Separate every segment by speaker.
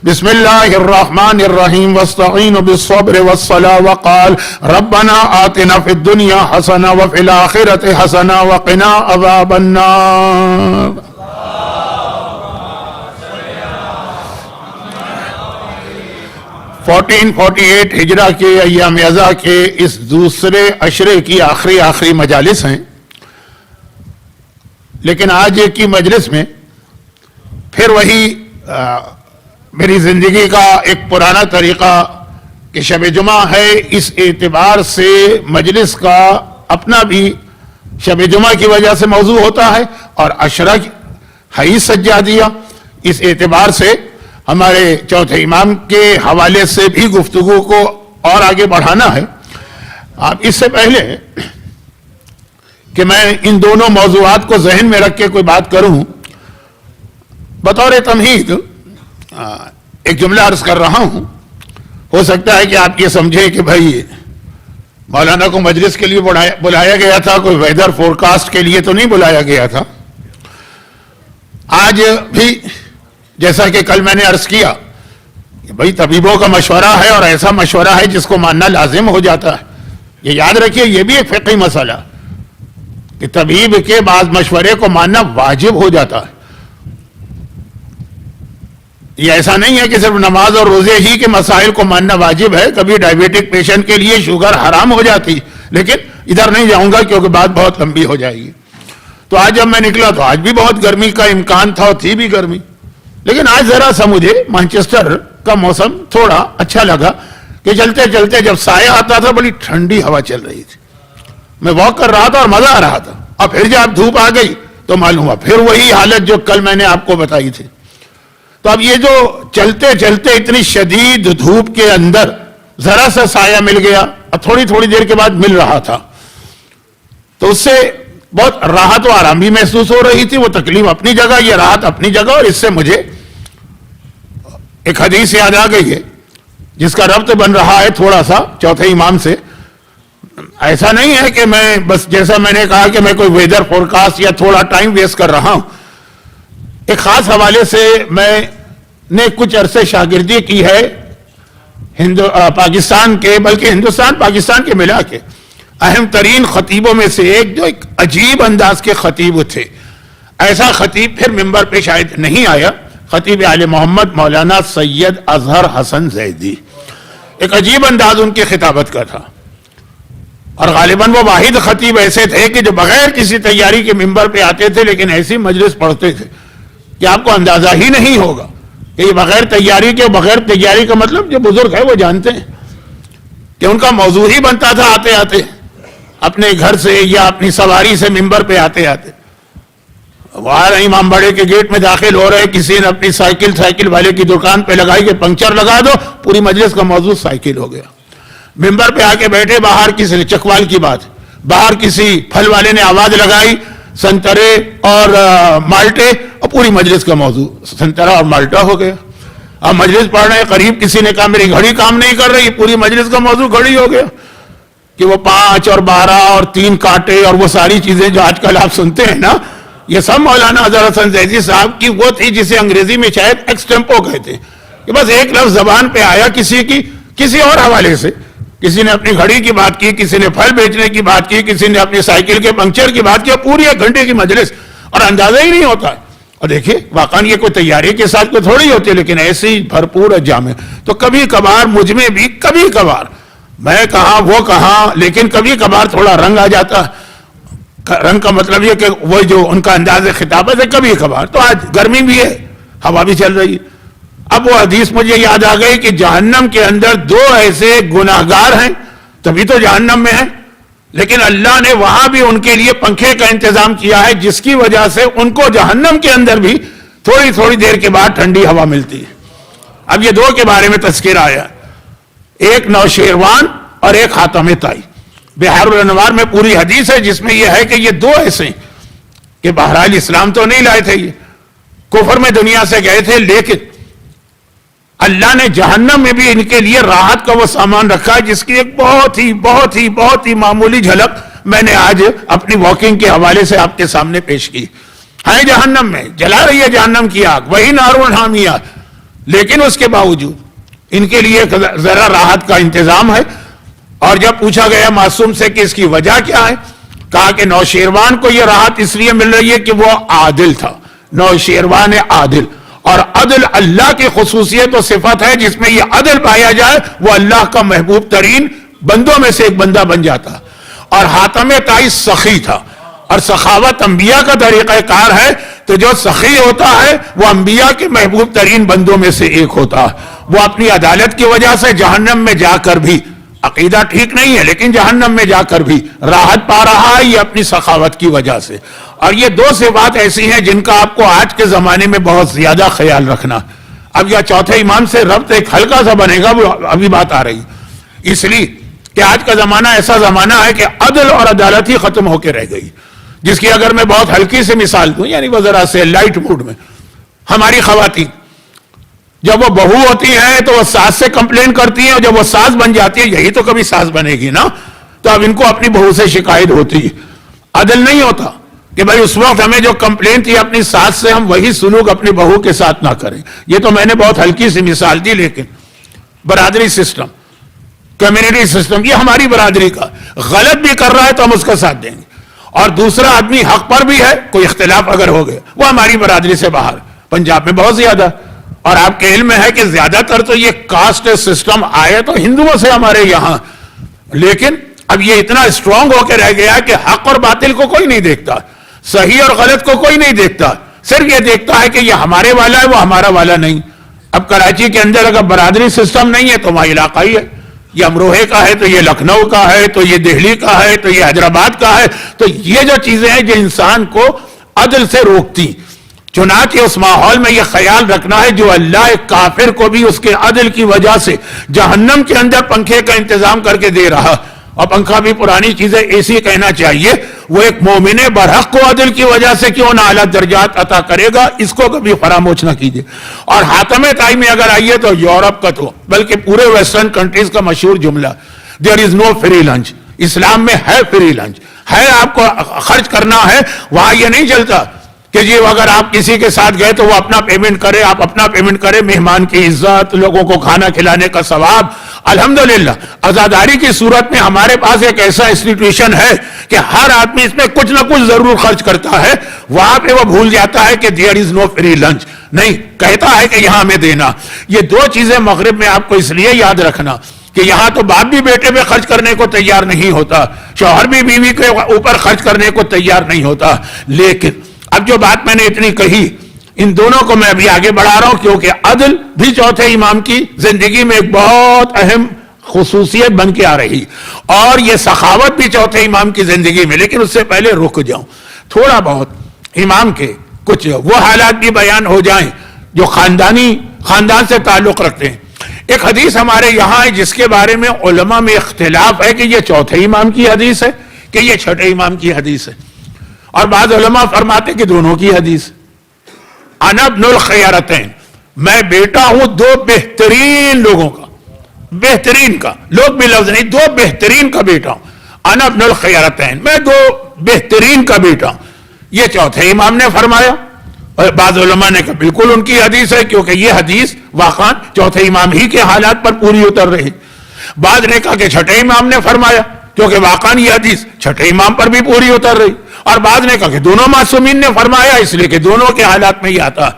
Speaker 1: بسم اللہ الرحمن الرحیم واستعینوا بالصبر والصلاة وقال ربنا آتنا فی الدنیا حسنہ وفی الآخرۃ حسنہ وقنا عذاب النار. 1448 ہجرہ کے ایام ازا کے اس دوسرے عشرے کی آخری مجالس ہیں، لیکن آج کی مجلس میں پھر وہی میری زندگی کا ایک پرانا طریقہ کہ شب جمعہ ہے، اس اعتبار سے مجلس کا اپنا بھی شب جمعہ کی وجہ سے موضوع ہوتا ہے اور عشرہ ہے سجادیہ، اس اعتبار سے ہمارے چوتھے امام کے حوالے سے بھی گفتگو کو اور آگے بڑھانا ہے. اب اس سے پہلے کہ میں ان دونوں موضوعات کو ذہن میں رکھ کے کوئی بات کروں، بطور تمہید ایک جملہ عرض کر رہا ہوں. ہو سکتا ہے کہ آپ یہ سمجھیں کہ بھائی مولانا کو مجلس کے لیے بلایا گیا تھا، کوئی ویدر فورکاسٹ کے لیے تو نہیں بلایا گیا تھا. آج بھی جیسا کہ کل میں نے عرض کیا کہ بھائی طبیبوں کا مشورہ ہے اور ایسا مشورہ ہے جس کو ماننا لازم ہو جاتا ہے. یہ یاد رکھیے، یہ بھی ایک فقہی مسئلہ کہ طبیب کے بعض مشورے کو ماننا واجب ہو جاتا ہے. یہ ایسا نہیں ہے کہ صرف نماز اور روزے ہی کے مسائل کو ماننا واجب ہے. کبھی ڈائیبیٹک پیشنٹ کے لیے شوگر حرام ہو جاتی، لیکن ادھر نہیں جاؤں گا کیونکہ بات بہت لمبی ہو جائے گی. تو آج جب میں نکلا تو آج بھی بہت گرمی کا امکان تھا اور تھی بھی گرمی، لیکن آج ذرا سا مجھے مانچسٹر کا موسم تھوڑا اچھا لگا کہ چلتے چلتے جب سایہ آتا تھا بڑی ٹھنڈی ہوا چل رہی تھی، میں واک کر رہا تھا اور مزہ آ رہا تھا. اور پھر جب دھوپ آ گئی تو معلوم ہوا پھر وہی حالت جو کل میں نے آپ کو بتائی تھی. تو اب یہ جو چلتے چلتے اتنی شدید دھوپ کے اندر ذرا سا سایہ مل گیا اور تھوڑی دیر کے بعد مل رہا تھا، تو اس سے بہت راحت و آرام بھی محسوس ہو رہی تھی. وہ تکلیف اپنی جگہ، یہ راحت اپنی جگہ. اور اس سے مجھے ایک حدیث یاد آ گئی ہے جس کا ربط بن رہا ہے تھوڑا سا چوتھے امام سے. ایسا نہیں ہے کہ میں بس جیسا میں نے کہا کہ میں کوئی ویدر فورکاسٹ یا تھوڑا ٹائم ویسٹ کر رہا ہوں. ایک خاص حوالے سے میں نے کچھ عرصے شاگردی کی ہے پاکستان کے، بلکہ ہندوستان پاکستان کے ملا کے اہم ترین خطیبوں میں سے ایک، جو ایک عجیب انداز کے خطیب تھے. ایسا خطیب پھر ممبر پہ شاید نہیں آیا، خطیب آل محمد مولانا سید اظہر حسن زیدی. ایک عجیب انداز ان کی خطابت کا تھا، اور غالباً وہ واحد خطیب ایسے تھے کہ جو بغیر کسی تیاری کے ممبر پہ آتے تھے، لیکن ایسی مجلس پڑھتے تھے کہ آپ کو اندازہ ہی نہیں ہوگا کہ یہ بغیر تیاری کا مطلب جو بزرگ ہے وہ جانتے ہیں کہ ان کا موضوع ہی بنتا تھا آتے آتے اپنے گھر سے یا اپنی سواری سے ممبر پہ آتے آتے. وہاں امام بڑے کے گیٹ میں داخل ہو رہے، کسی نے اپنی سائیکل والے کی دکان پہ لگائی کہ پنکچر لگا دو، پوری مجلس کا موضوع سائیکل ہو گیا. ممبر پہ آ کے بیٹھے، باہر کسی نے چکوال کی بات، باہر کسی پھل والے نے آواز لگائی سنترے اور مالٹے، اور پوری مجلس کا موضوع سنترا اور مالٹا ہو گیا. اب مجلس پڑھ رہے ہیں، قریب کسی نے کہا میری گھڑی کام نہیں کر رہی، پوری مجلس کا موضوع گھڑی ہو گیا کہ وہ 5 اور 12 اور 3 کانٹے اور وہ ساری چیزیں جو آج کل آپ سنتے ہیں نا، یہ سب مولانا اظہر حسن زیدی صاحب کی وہ تھی جسے انگریزی میں شاید ایکسٹمپو کہتے ہیں کہ بس ایک لفظ زبان پہ آیا کسی اور حوالے سے، کسی نے اپنی گھڑی کی بات کی، کسی نے پھل بیچنے کی بات کی، کسی نے اپنی سائیکل کے پنکچر کی بات کی، پوری 1 گھنٹے کی مجلس اور اندازہ ہی نہیں ہوتا ہے. اور دیکھیں واقعاً یہ کوئی تیاری کے ساتھ کوئی تھوڑی ہوتی ہے، لیکن ایسی بھرپور جامع. تو کبھی کبھار مجھ میں بھی کبھی کبھار میں کہاں وہ کہاں، لیکن کبھی کبھار تھوڑا رنگ آ جاتا ہے. رنگ کا مطلب یہ کہ وہ جو ان کا انداز خطابت ہے کبھی کبھار. تو آج گرمی بھی ہے، ہوا بھی چل رہی ہے. اب وہ حدیث مجھے یاد آ گئی کہ جہنم کے اندر 2 ایسے گناہگار ہیں، تبھی تو جہنم میں ہیں، لیکن اللہ نے وہاں بھی ان کے لیے پنکھے کا انتظام کیا ہے جس کی وجہ سے ان کو جہنم کے اندر بھی تھوڑی دیر کے بعد ٹھنڈی ہوا ملتی ہے. اب یہ 2 کے بارے میں تذکرہ آیا، ایک نوشیروان اور ایک خاتم تائی. بحار الانوار میں پوری حدیث ہے جس میں یہ ہے کہ یہ 2 ایسے کہ بہرحال اسلام تو نہیں لائے تھے، یہ کفر میں دنیا سے گئے تھے، لیکن اللہ نے جہنم میں بھی ان کے لیے راحت کا وہ سامان رکھا ہے جس کی ایک بہت ہی معمولی جھلک میں نے آج اپنی واکنگ کے حوالے سے آپ کے سامنے پیش کی. ہے جہنم میں، جلا رہی ہے جہنم کی آگ، وہی نار حامیہ. لیکن اس کے باوجود ان کے لیے ذرا راحت کا انتظام ہے. اور جب پوچھا گیا معصوم سے کہ اس کی وجہ کیا ہے، کہا کہ نوشیروان کو یہ راحت اس لیے مل رہی ہے کہ وہ عادل تھا. نوشیروان عادل، اور عدل اللہ کی خصوصیت و صفت ہے. جس میں یہ عدل پایا جائے وہ اللہ کا محبوب ترین بندوں میں سے ایک بندہ بن جاتا. اور حاتم طائی سخی تھا، اور سخاوت انبیاء کا طریقہ کار ہے. تو جو سخی ہوتا ہے وہ انبیاء کے محبوب ترین بندوں میں سے ایک ہوتا ہے. وہ اپنی عدالت کی وجہ سے جہنم میں جا کر بھی، عقیدہ ٹھیک نہیں ہے لیکن جہنم میں جا کر بھی راحت پا رہا ہے، یہ اپنی سخاوت کی وجہ سے. اور یہ دو صفات ایسی ہیں جن کا آپ کو آج کے زمانے میں بہت زیادہ خیال رکھنا. اب یہ چوتھے امام سے ربط ایک ہلکا سا بنے گا، وہ ابھی بات آ رہی. اس لیے کہ آج کا زمانہ ایسا زمانہ ہے کہ عدل اور عدالت ہی ختم ہو کے رہ گئی. جس کی اگر میں بہت ہلکی سے مثال دوں، یعنی وہ ذرا سے لائٹ موڈ میں، ہماری خواتین جب وہ بہو ہوتی ہیں تو وہ ساس سے کمپلین کرتی ہیں، اور جب وہ ساس بن جاتی ہے، یہی تو کبھی ساس بنے گی نا، تو اب ان کو اپنی بہو سے شکایت ہوتی ہے. عدل نہیں ہوتا کہ بھائی اس وقت ہمیں جو کمپلین تھی اپنی ساس سے، ہم وہی سلوک اپنی بہو کے ساتھ نہ کریں. یہ تو میں نے بہت ہلکی سی مثال دی، لیکن برادری سسٹم، کمیونٹی سسٹم، یہ ہماری برادری کا غلط بھی کر رہا ہے تو ہم اس کا ساتھ دیں گے. اور دوسرا آدمی حق پر بھی ہے، کوئی اختلاف اگر ہو گیا، وہ ہماری برادری سے باہر. پنجاب میں بہت زیادہ، اور آپ کے علم میں ہے کہ زیادہ تر تو یہ کاسٹ سسٹم آئے تو ہندوؤں سے ہمارے یہاں. لیکن اب یہ اتنا اسٹرانگ ہو کے رہ گیا کہ حق اور باطل کو کوئی نہیں دیکھتا، صحیح اور غلط کو کوئی نہیں دیکھتا. صرف یہ دیکھتا ہے کہ یہ ہمارے والا ہے، وہ ہمارا والا نہیں. اب کراچی کے اندر اگر برادری سسٹم نہیں ہے تو وہاں علاقائی ہے. یہ امروہے کا ہے تو یہ لکھنؤ کا ہے، تو یہ دہلی کا ہے، تو یہ حیدرآباد کا ہے. تو یہ جو چیزیں ہیں جو انسان کو عدل سے روکتی. چنانچہ اس ماحول میں یہ خیال رکھنا ہے جو اللہ ایک کافر کو بھی اس کے عدل کی وجہ سے جہنم کے اندر پنکھے کا انتظام کر کے دے رہا، اور پنکھا بھی پرانی چیزیں ایسی کہنا چاہیے، وہ ایک مومن برحق کو عدل کی وجہ سے کیوں نہ اعلیٰ درجات عطا کرے گا، اس کو کبھی فراموش نہ کیجیے. اور حاتم طائی میں اگر آئیے تو یورپ کا تو بلکہ پورے ویسٹرن کنٹریز کا مشہور جملہ، دیر از نو فری لنچ. اسلام میں ہے فری لنچ، ہے آپ کو خرچ کرنا ہے. وہاں یہ نہیں چلتا کہ جی اگر آپ کسی کے ساتھ گئے تو وہ اپنا پیمنٹ کرے، آپ اپنا پیمنٹ کرے. مہمان کی عزت، لوگوں کو کھانا کھلانے کا ثواب. الحمدللہ عزاداری کی صورت میں ہمارے پاس ایک ایسا انسٹیٹیوشن ہے کہ ہر آدمی اس میں کچھ نہ کچھ ضرور خرچ کرتا ہے. وہاں پہ وہ بھول جاتا ہے کہ there is no free lunch, نہیں کہتا ہے کہ یہاں ہمیں دینا. یہ دو چیزیں مغرب میں آپ کو اس لیے یاد رکھنا کہ یہاں تو باپ بھی بیٹے پہ خرچ کرنے کو تیار نہیں ہوتا، شوہر بھی بیوی کے اوپر خرچ کرنے کو تیار نہیں ہوتا. لیکن اب جو بات میں نے اتنی کہی، ان دونوں کو میں ابھی آگے بڑھا رہا ہوں کیونکہ عدل بھی چوتھے امام کی زندگی میں ایک بہت اہم خصوصیت بن کے آ رہی، اور یہ سخاوت بھی چوتھے امام کی زندگی میں. لیکن اس سے پہلے رک جاؤں، تھوڑا بہت امام کے کچھ وہ حالات بھی بیان ہو جائیں جو خاندان سے تعلق رکھتے ہیں. ایک حدیث ہمارے یہاں ہے جس کے بارے میں علماء میں اختلاف ہے کہ یہ چوتھے امام کی حدیث ہے کہ یہ چھٹے امام کی حدیث ہے، اور بعض علماء فرماتے کہ دونوں کی حدیث. انا ابن الخیارتین، میں بیٹا ہوں دو بہترین لوگوں کا، بہترین کا، لوگ بھی لفظ نہیں، دو بہترین کا بیٹا ہوں. انا ابن الخیارتین، میں دو بہترین کا بیٹا ہوں. یہ چوتھے امام نے فرمایا، اور بعض علماء نے کہا بالکل ان کی حدیث ہے کیونکہ یہ حدیث واقعا چوتھے امام ہی کے حالات پر پوری اتر رہی. بعض نے کہا کہ چھٹے امام نے فرمایا کیونکہ واقعا یہ حدیث چھٹے امام پر بھی پوری اتر رہی. اور بعض نے کہا کہ دونوں معصومین نے فرمایا اس لیے کہ دونوں کے حالات میں یہ آتا.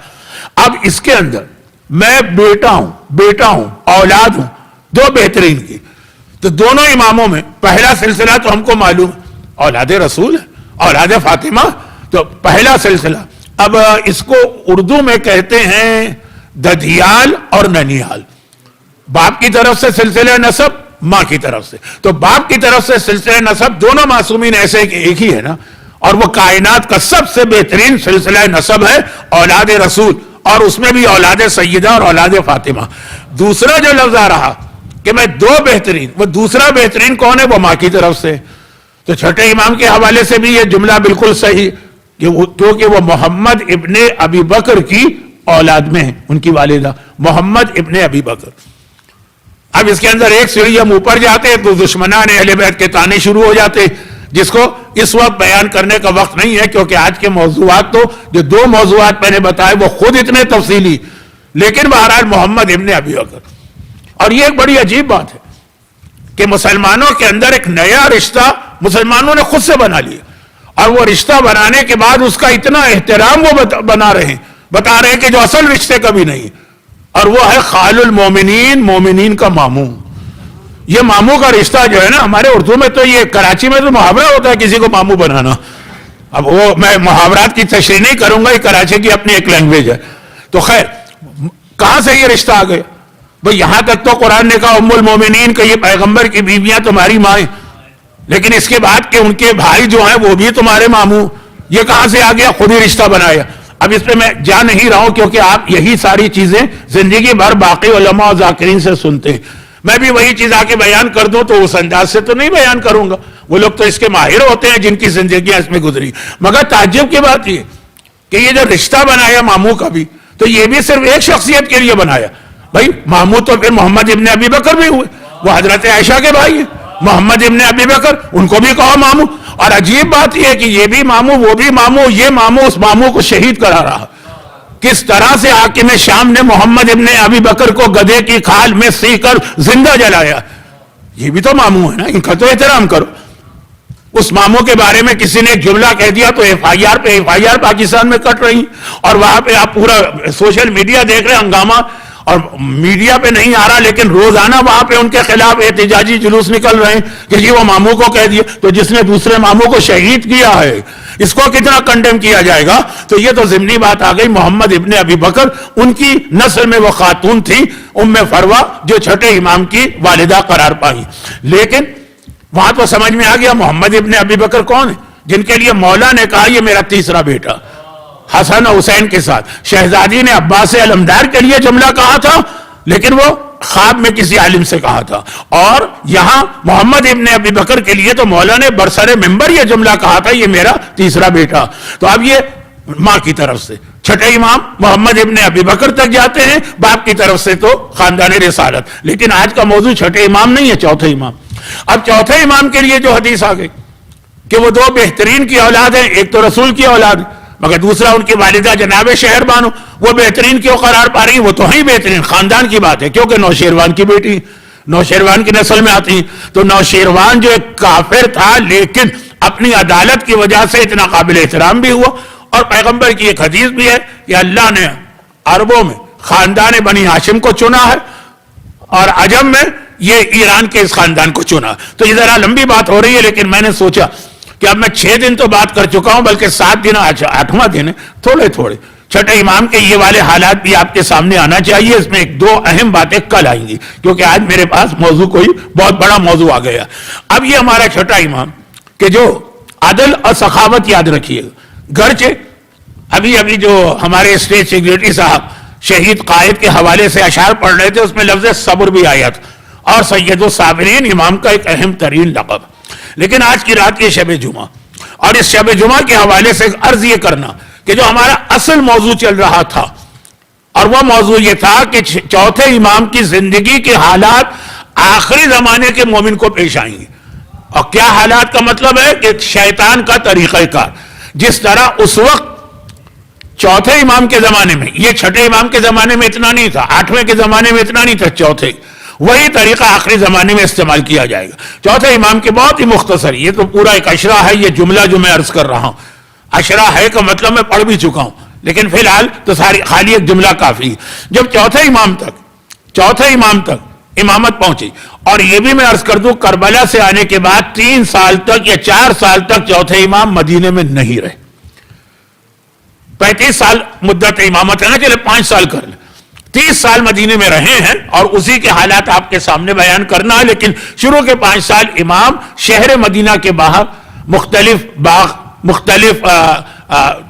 Speaker 1: اب اس کے اندر میں بیٹا ہوں، اولاد ہوں دو بہترین کی. تو دونوں اماموں میں پہلا سلسلہ تو ہم کو معلوم اولاد رسول ہے، اولاد فاطمہ، تو پہلا سلسلہ. اب اس کو اردو میں کہتے ہیں ددھیال اور ننیال. باپ کی طرف سے سلسلہ نسب، ماں کی طرف سے. تو باپ کی طرف سے سلسلہ نسب دونوں معصومین ایسے کہ ایک ہی ہے نا، اور وہ کائنات کا سب سے بہترین سلسلہ نسب ہے اولاد رسول، اور اس میں بھی اولاد سیدہ اور اولاد فاطمہ. دوسرا جو لفظ آ رہا کہ میں دو بہترین، وہ دوسرا بہترین کون ہے؟ وہ ماں کی طرف سے. تو چھٹے امام کے حوالے سے بھی یہ جملہ بالکل صحیح، کیونکہ وہ محمد ابن ابی بکر کی اولاد میں ہیں، ان کی والدہ محمد ابن ابی بکر. اب اس کے اندر ایک سیڑھی ہم اوپر جاتے تو دشمنان اہل بیت کے تانے شروع ہو جاتے، جس کو اس وقت بیان کرنے کا وقت نہیں ہے کیونکہ آج کے موضوعات تو جو دو موضوعات میں نے بتائے وہ خود اتنے تفصیلی لیکن بہرحال محمد ابن ابی بکر. اور یہ ایک بڑی عجیب بات ہے کہ مسلمانوں کے اندر ایک نیا رشتہ مسلمانوں نے خود سے بنا لیا, اور وہ رشتہ بنانے کے بعد اس کا اتنا احترام وہ بتا رہے ہیں کہ جو اصل رشتے کبھی نہیں, اور وہ ہے خال المومنین, مومنین کا ماموں. یہ ماموں کا رشتہ جو ہے نا, ہمارے اردو میں تو یہ کراچی میں تو محاورہ ہوتا ہے کسی کو ماموں بنانا. اب وہ میں محاورات کی تشریح نہیں کروں گا, یہ کراچی کی اپنی ایک لینگویج ہے. تو خیر, کہاں سے یہ رشتہ آ گیا بھئی؟ یہاں تک تو قرآن نے کہا ام المومنین کہ یہ پیغمبر کی بیویاں تمہاری ماں ہیں, لیکن اس کے بعد کہ ان کے بھائی جو ہیں وہ بھی تمہارے ماموں. یہ کہاں سے آ گیا؟ خود ہی رشتہ بنایا. اب اس پہ میں جا نہیں رہا ہوں کیونکہ آپ یہی ساری چیزیں زندگی بھر باقی علماء اور ذاکرین سے سنتے ہیں. میں بھی وہی چیز آ کے بیان کر دوں تو اس انداز سے تو نہیں بیان کروں گا, وہ لوگ تو اس کے ماہر ہوتے ہیں جن کی زندگیاں اس میں گزری. مگر تعجب کی بات یہ کہ یہ جو رشتہ بنایا ماموں کا بھی, تو یہ بھی صرف ایک شخصیت کے لیے بنایا. بھائی ماموں تو پھر محمد ابن ابی بکر بھی ہوئے, وہ حضرت عائشہ کے بھائی ہیں محمد ابن ابی بکر, ان کو بھی کہا ماموں. اور عجیب بات یہ ہے کہ یہ بھی ماموں وہ بھی ماموں, یہ ماموں اس ماموں کو شہید کرا رہا. کس طرح سے حاکم شام نے محمد ابن ابی بکر کو گدھے کی کھال میں سی کر زندہ جلایا. یہ بھی تو ماموں ہے نا, ان کا تو احترام کرو. اس ماموں کے بارے میں کسی نے ایک جملہ کہہ دیا تو ایف آئی آر پاکستان میں کٹ رہی, اور وہاں پہ آپ پورا سوشل میڈیا دیکھ رہے ہیں ہنگامہ, اور میڈیا پہ نہیں آ رہا لیکن روزانہ وہاں پہ ان کے خلاف احتجاجی جلوس نکل رہے ہیں کہ جی وہ ماموں کو کہہ دیا. تو جس نے دوسرے ماموں کو شہید کیا ہے اس کو کتنا کنڈیم کیا جائے گا؟ تو یہ تو ضمنی بات آ گئی. محمد ابن ابی بکر, ان کی نسل میں وہ خاتون تھی ام فروا جو چھٹے امام کی والدہ قرار پائی. لیکن وہاں تو سمجھ میں آ گیا محمد ابن ابی بکر کون ہے, جن کے لیے مولا نے کہا یہ میرا تیسرا بیٹا حسن حسین کے ساتھ. شہزادی نے عباس علمدار کے لیے جملہ کہا تھا لیکن وہ خواب میں کسی عالم سے کہا تھا, اور یہاں محمد ابن ابی بکر کے لیے تو مولا نے برسر ممبر یہ جملہ کہا تھا یہ میرا تیسرا بیٹا. تو اب یہ ماں کی طرف سے چھٹے امام محمد ابن ابی بکر تک جاتے ہیں, باپ کی طرف سے تو خاندان رسالت. لیکن آج کا موضوع چھٹے امام نہیں ہے, چوتھے امام. اب چوتھے امام کے لیے جو حدیث آ گئی کہ وہ دو بہترین کی اولاد ہیں, ایک تو رسول کی اولاد ہے مگر دوسرا ان کی والدہ جناب شہر بانو, وہ بہترین کیوں قرار پا رہی ہیں؟ وہ تو ہیں بہترین, خاندان کی بات ہے کیونکہ نوشیروان کی بیٹی, نوشیروان کی نسل میں آتی ہیں. تو نوشیروان جو ایک کافر تھا لیکن اپنی عدالت کی وجہ سے اتنا قابل احترام بھی ہوا. اور پیغمبر کی ایک حدیث بھی ہے کہ اللہ نے عربوں میں خاندان بنی ہاشم کو چنا ہے اور عجم میں یہ ایران کے اس خاندان کو چنا. تو یہ ذرا لمبی بات ہو رہی ہے لیکن میں نے سوچا کہ اب میں 6 دن تو بات کر چکا ہوں بلکہ 7 دن 8واں دن ہے, تھوڑے تھوڑے چھٹے امام کے یہ والے حالات بھی آپ کے سامنے آنا چاہیے. اس میں 1-2 اہم باتیں کل آئیں گی کیونکہ آج میرے پاس موضوع کوئی بہت بڑا موضوع آ گیا. اب یہ ہمارا چھٹا امام کہ جو عدل اور سخاوت, یاد رکھیے گرچہ ابھی جو ہمارے اسٹیٹ سیکریٹری صاحب شہید قائد کے حوالے سے اشعار پڑھ رہے تھے اس میں لفظ صبر بھی آیا تھا, اور سید الصابرین امام کا ایک اہم ترین لقب. لیکن آج کی رات یہ شب جمعہ, اور اس شب جمعہ کے حوالے سے عرض یہ کرنا کہ جو ہمارا اصل موضوع چل رہا تھا, اور وہ موضوع یہ تھا کہ چوتھے امام کی زندگی کے حالات آخری زمانے کے مومن کو پیش آئیں گے. اور کیا حالات کا مطلب ہے کہ شیطان کا طریقہ کار, جس طرح اس وقت چوتھے امام کے زمانے میں, یہ چھٹے امام کے زمانے میں اتنا نہیں تھا, 8ویں کے زمانے میں اتنا نہیں تھا, چوتھے وہی طریقہ آخری زمانے میں استعمال کیا جائے گا. چوتھے امام کے بہت ہی مختصر, یہ تو پورا ایک اشرا ہے, یہ جملہ جو میں عرض کر رہا ہوں اشرا ہے کا مطلب میں پڑھ بھی چکا ہوں لیکن فی الحال تو خالی ایک جملہ کافی. جب چوتھے امام تک امامت پہنچی, اور یہ بھی میں عرض کر دوں کربلا سے آنے کے بعد 3 سال تک یا 4 سال تک چوتھے امام مدینے میں نہیں رہے. 35 سال مدت امامت ہے نا, چلے 5 سال کر لیں, 30 سال مدینے میں رہے ہیں اور اسی کے حالات آپ کے سامنے بیان کرنا ہے. لیکن شروع کے 5 سال امام شہر مدینہ کے باہر مختلف باغ, مختلف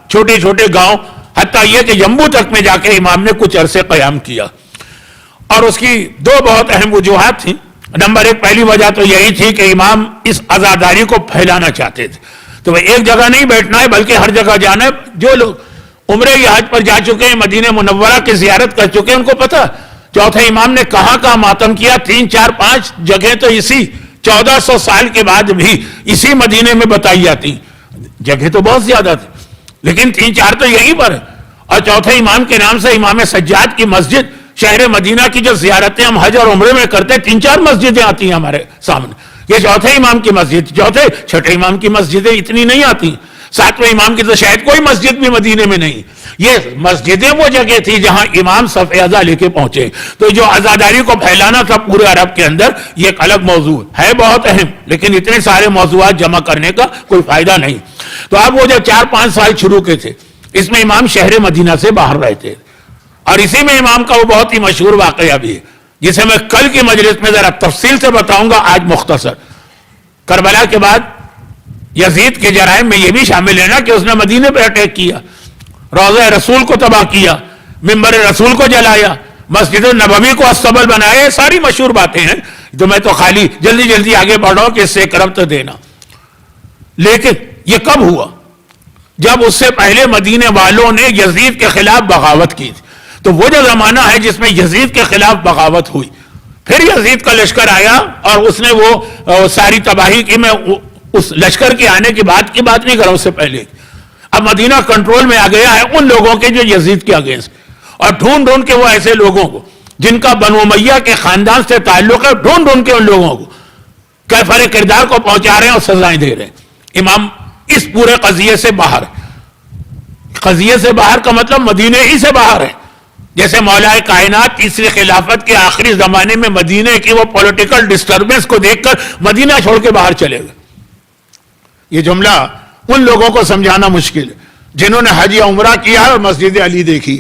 Speaker 1: چھوٹے چھوٹے گاؤں, حتیٰ یہ کہ جمبو تک میں جا کے امام نے کچھ عرصے قیام کیا. اور اس کی 2 بہت اہم وجوہات تھیں. نمبر 1 پہلی وجہ تو یہی تھی کہ امام اس عزاداری کو پھیلانا چاہتے تھے, تو وہ ایک جگہ نہیں بیٹھنا ہے بلکہ ہر جگہ جانا ہے. جو لوگ عمرے یا حج پر جا چکے ہیں, مدینہ منورہ کی زیارت کر چکے ہیں, ان کو پتا چوتھے امام نے کہاں ماتم کیا. 3, 4, 5 جگہیں تو اسی 1400 سال کے بعد بھی اسی مدینے میں بتائی جاتی. جگہ تو بہت زیادہ تھی لیکن 3, 4 تو یہیں پر ہے. اور چوتھے امام کے نام سے امام سجاد کی مسجد شہر مدینہ کی جو زیارتیں ہم حج اور عمرے میں کرتے ہیں 3-4 مسجدیں آتی ہیں ہمارے سامنے. یہ چوتھے امام کی مسجد, چھٹے امام کی مسجدیں اتنی نہیں آتی, 7ویں امام کی تو شاید کوئی مسجد بھی مدینے میں نہیں. یہ مسجدیں وہ جگہ تھی جہاں امام صف ازا لے کے پہنچے. تو جو عزاداری کو پھیلانا تھا پورے عرب کے اندر, یہ ایک الگ موضوع ہے, بہت اہم, لیکن اتنے سارے موضوعات جمع کرنے کا کوئی فائدہ نہیں. تو اب وہ جو 4-5 سال شروع کے تھے, اس میں امام شہر مدینہ سے باہر رہتے, اور اسی میں امام کا وہ بہت ہی مشہور واقعہ بھی ہے جسے میں کل کی مجلس میں ذرا تفصیل سے بتاؤں گا, آج مختصر. کربلا کے بعد یزید کے جرائم میں یہ بھی شامل ہے نا کہ اس نے مدینے پہ اٹیک کیا, روضہ رسول کو تباہ کیا, ممبر رسول کو جلایا, مسجد النبوی کو استبل بنایا. یہ ساری مشہور باتیں ہیں, تو میں تو خالی جلدی آگے بڑھ رہا ہوں کہ اس سے ایک ربط دینا. لیکن یہ کب ہوا؟ جب اس سے پہلے مدینے والوں نے یزید کے خلاف بغاوت کی تھی. تو وہ جو زمانہ ہے جس میں یزید کے خلاف بغاوت ہوئی, پھر یزید کا لشکر آیا اور اس نے وہ ساری تباہی کی. میں اس لشکر کے آنے کی بات نہیں کر رہا, اس سے پہلے اب مدینہ کنٹرول میں آ گیا ہے ان لوگوں کے جو یزید کے اگینسٹ, اور ڈھونڈ کے وہ ایسے لوگوں کو جن کا بنو امیہ کے خاندان سے تعلق ہے, ڈھونڈ کے ان لوگوں کو کیفر کردار کو پہنچا رہے ہیں اور سزائیں دے رہے ہیں. امام اس پورے قضیے سے باہر ہے. قضیے سے باہر کا مطلب مدینے ہی سے باہر ہے. جیسے مولا کائنات تیسری خلافت کے آخری زمانے میں مدینے کی وہ پولیٹیکل ڈسٹربنس کو دیکھ کر مدینہ چھوڑ کے باہر چلے گئے. یہ جملہ ان لوگوں کو سمجھانا مشکل ہے جنہوں نے حج یا عمرہ کیا ہے اور مسجد علی دیکھی.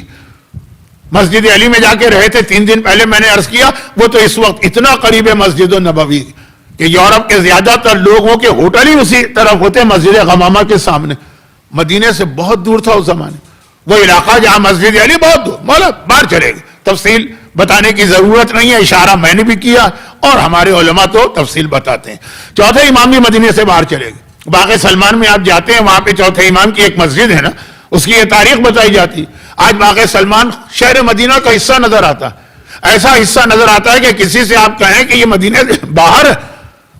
Speaker 1: مسجد علی میں جا کے رہے تھے 3 دن پہلے, میں نے عرض کیا وہ تو اس وقت اتنا قریب ہے مسجد النبوی کہ یورپ کے زیادہ تر لوگوں کے ہوٹل ہی اسی طرف ہوتے, مسجد غمامہ کے سامنے. مدینے سے بہت دور تھا اس زمانے وہ علاقہ جہاں مسجد علی بہت دور. مولا باہر چلے گئے, تفصیل بتانے کی ضرورت نہیں ہے, اشارہ میں نے بھی کیا اور ہمارے علماء تو تفصیل بتاتے ہیں. چوتھے امام بھی مدینے سے باہر چلے گئے. باغ سلمان میں آپ جاتے ہیں, وہاں پہ چوتھے امام کی ایک مسجد ہے نا, اس کی یہ تاریخ بتائی جاتی. آج باغ سلمان شہر مدینہ کا حصہ نظر آتا, ایسا حصہ نظر آتا ہے کہ کسی سے آپ کہیں کہ یہ مدینے سے باہر ہے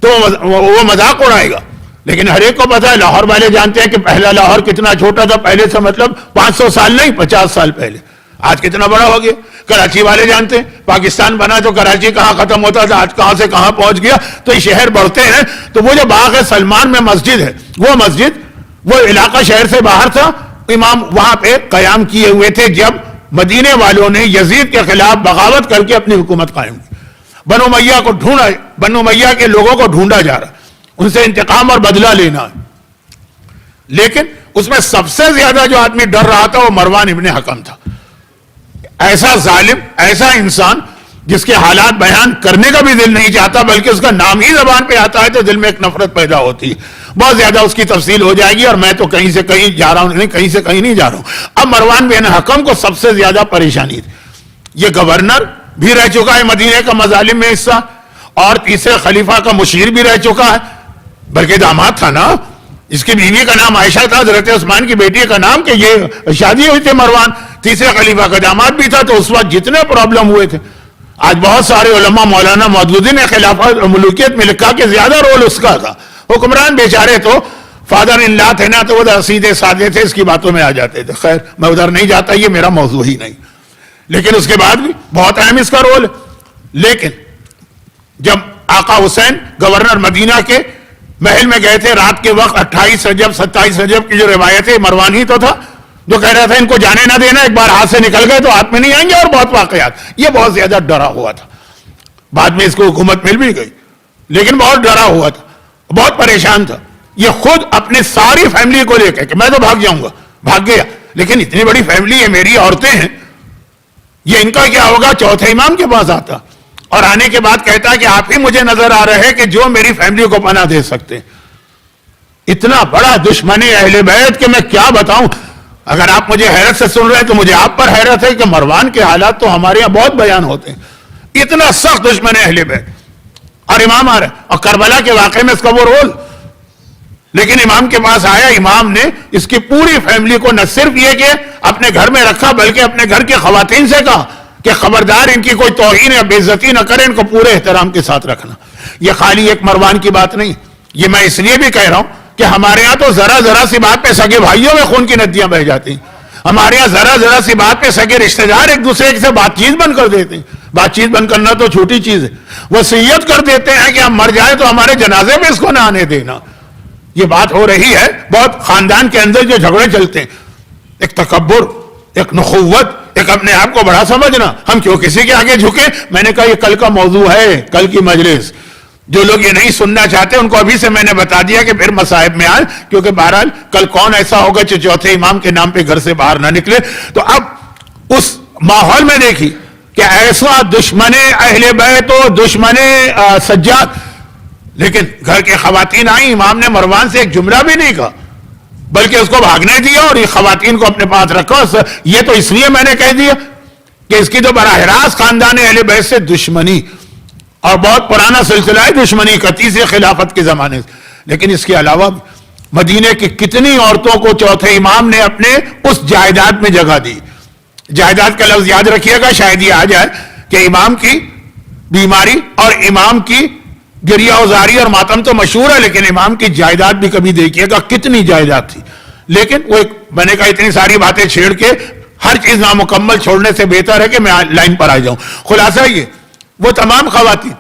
Speaker 1: تو وہ مذاق اڑائے گا. لیکن ہر ایک کو پتا ہے, لاہور والے جانتے ہیں کہ پہلا لاہور کتنا چھوٹا تھا, پہلے سے مطلب 500 سال نہیں 50 سال پہلے. آج کتنا بڑا ہو گیا. کراچی والے جانتے ہیں پاکستان بنا تو کراچی کہاں ختم ہوتا تھا, آج کہاں سے کہاں پہنچ گیا. تو یہ شہر بڑھتے ہیں. تو وہ جو باغ سلمان میں مسجد ہے, وہ مسجد وہ علاقہ شہر سے باہر تھا. امام وہاں پہ قیام کیے ہوئے تھے جب مدینے والوں نے یزید کے خلاف بغاوت کر کے اپنی حکومت قائم کی. بنو امیہ کو ڈھونڈا, بنو امیہ کے لوگوں کو ڈھونڈا جا رہا, ان سے انتقام اور بدلہ لینا ہے. لیکن اس میں سب سے زیادہ جو آدمی ڈر رہا تھا وہ مروان ابن حکم تھا. ایسا ظالم, ایسا انسان جس کے حالات بیان کرنے کا بھی دل نہیں چاہتا, بلکہ اس کا نام ہی زبان پہ آتا ہے تو دل میں ایک نفرت پیدا ہوتی ہے. بہت زیادہ اس کی تفصیل ہو جائے گی اور میں تو کہیں سے کہیں جا رہا ہوں, نہیں کہیں سے کہیں نہیں جا رہا ہوں. اب مروان بن حکم کو سب سے زیادہ پریشانی تھی. یہ گورنر بھی رہ چکا ہے مدینے کا مظالم میں حصہ, اور تیسرے خلیفہ کا مشیر بھی رہ چکا ہے, بلکہ داماد تھا نا, اس کی بیوی کا نام عائشہ تھا, حضرت عثمان کی بیٹی کا نام, کہ یہ شادی ہوئی تھی مروان, تیسرے خلیفہ کا داماد بھی تھا. تو اس وقت جتنے پرابلم ہوئے تھے, آج بہت سارے علماء مولانا مودودی نے خلافت ملوکیت میں لکھا کہ زیادہ رول اس کا تھا. حکمران بیچارے تو فادر ان لا تھے نا, تو وہ سیدھے سادے تھے, اس کی باتوں میں آ جاتے تھے. خیر میں ادھر نہیں جاتا, یہ میرا موضوع ہی نہیں. لیکن اس کے بعد بھی بہت اہم اس کا رول ہے. لیکن جب آقا حسین گورنر مدینہ کے محل میں گئے تھے رات کے وقت, 28 رجب 27 رجب کی جو روایت ہے, مروان ہی تو تھا جو کہہ رہا تھا ان کو جانے نہ دینا, ایک بار ہاتھ سے نکل گئے تو ہاتھ میں نہیں آئیں گے, اور بہت واقعات. یہ بہت زیادہ ڈرا ہوا تھا. بعد میں اس کو حکومت مل بھی گئی, لیکن بہت ڈرا ہوا تھا, بہت پریشان تھا. یہ خود اپنی ساری فیملی کو لے کے کہ میں تو بھاگ جاؤں گا, بھاگ گیا. لیکن اتنی بڑی فیملی ہے, میری عورتیں ہیں, یہ ان کا کیا ہوگا. چوتھے امام کے پاس آتا اور آنے کے بعد کہتا کہ آپ ہی مجھے نظر آ رہے ہیں کہ جو میری فیملی کو پناہ دے سکتے ہیں. اتنا بڑا دشمن اہل بیت کہ میں کیا بتاؤں. اگر آپ مجھے حیرت سے سن رہے ہیں تو مجھے آپ پر حیرت ہے کہ مروان کے حالات تو ہمارے یہاں بہت بیان ہوتے ہیں. اتنا سخت دشمن اہل بیت, اور امام آ رہا ہے, اور کربلا کے واقعے میں اس کا وہ رول. لیکن امام کے پاس آیا, امام نے اس کی پوری فیملی کو نہ صرف یہ کہ اپنے گھر میں رکھا, بلکہ اپنے گھر کے خواتین سے کہا کہ خبردار ان کی کوئی توہین یا بے عزتی نہ کرے, ان کو پورے احترام کے ساتھ رکھنا. یہ خالی ایک مروان کی بات نہیں, یہ میں اس لیے بھی کہہ رہا ہوں کہ ہمارے ہاں تو ذرا سی بات پہ سگے بھائیوں میں خون کی ندیاں بہ جاتی ہیں. ہمارے یہاں ذرا سی بات پہ سگے رشتہ دار ایک دوسرے سے بات چیت بند کر دیتے ہیں. بات چیت بند کرنا تو چھوٹی چیز ہے, وصیت کر دیتے ہیں کہ ہم مر جائیں تو ہمارے جنازے میں اس کو نہ آنے دینا. یہ بات ہو رہی ہے بہت خاندان کے اندر جو جھگڑے چلتے ہیں, ایک تکبر, ایک نخوت, ایک اپنے آپ کو بڑا سمجھنا, ہم کیوں کسی کے آگے جھکے. میں نے کہا یہ کل کا موضوع ہے, کل کی مجلس. جو لوگ یہ نہیں سننا چاہتے ان کو ابھی سے میں نے بتا دیا کہ پھر مصائب میں آئے, کیونکہ بہرحال کل کون ایسا ہوگا جو چوتھے امام کے نام پہ گھر سے باہر نہ نکلے. تو اب اس ماحول میں دیکھی کہ ایسا دشمن اہل بیت و دشمن سجاد, لیکن گھر کے خواتین آئیں, امام نے مروان سے ایک جملہ بھی نہیں کہا بلکہ اس کو بھاگنے دیا اور یہ خواتین کو اپنے پاس رکھا. یہ تو اس لیے میں نے کہہ دیا کہ اس کی تو براہ راست خاندان اہل بیت سے دشمنی, اور بہت پرانا سلسلہ ہے دشمنی کا, تیسرے خلافت کے زمانے سے. لیکن اس کے علاوہ مدینے کی کتنی عورتوں کو چوتھے امام نے اپنے اس جائیداد میں جگہ دی. جائیداد کا لفظ یاد رکھیے گا, شاید یہ آ جائے کہ امام کی بیماری اور امام کی گریہ وزاری اور ماتم تو مشہور ہے, لیکن امام کی جائیداد بھی کبھی دیکھیے گا کتنی جائیداد تھی. لیکن وہ ایک میں نے کہا اتنی ساری باتیں چھیڑ کے ہر چیز نامکمل چھوڑنے سے بہتر ہے کہ میں لائن پر آ جاؤں. خلاصہ یہ, وہ تمام خواتین,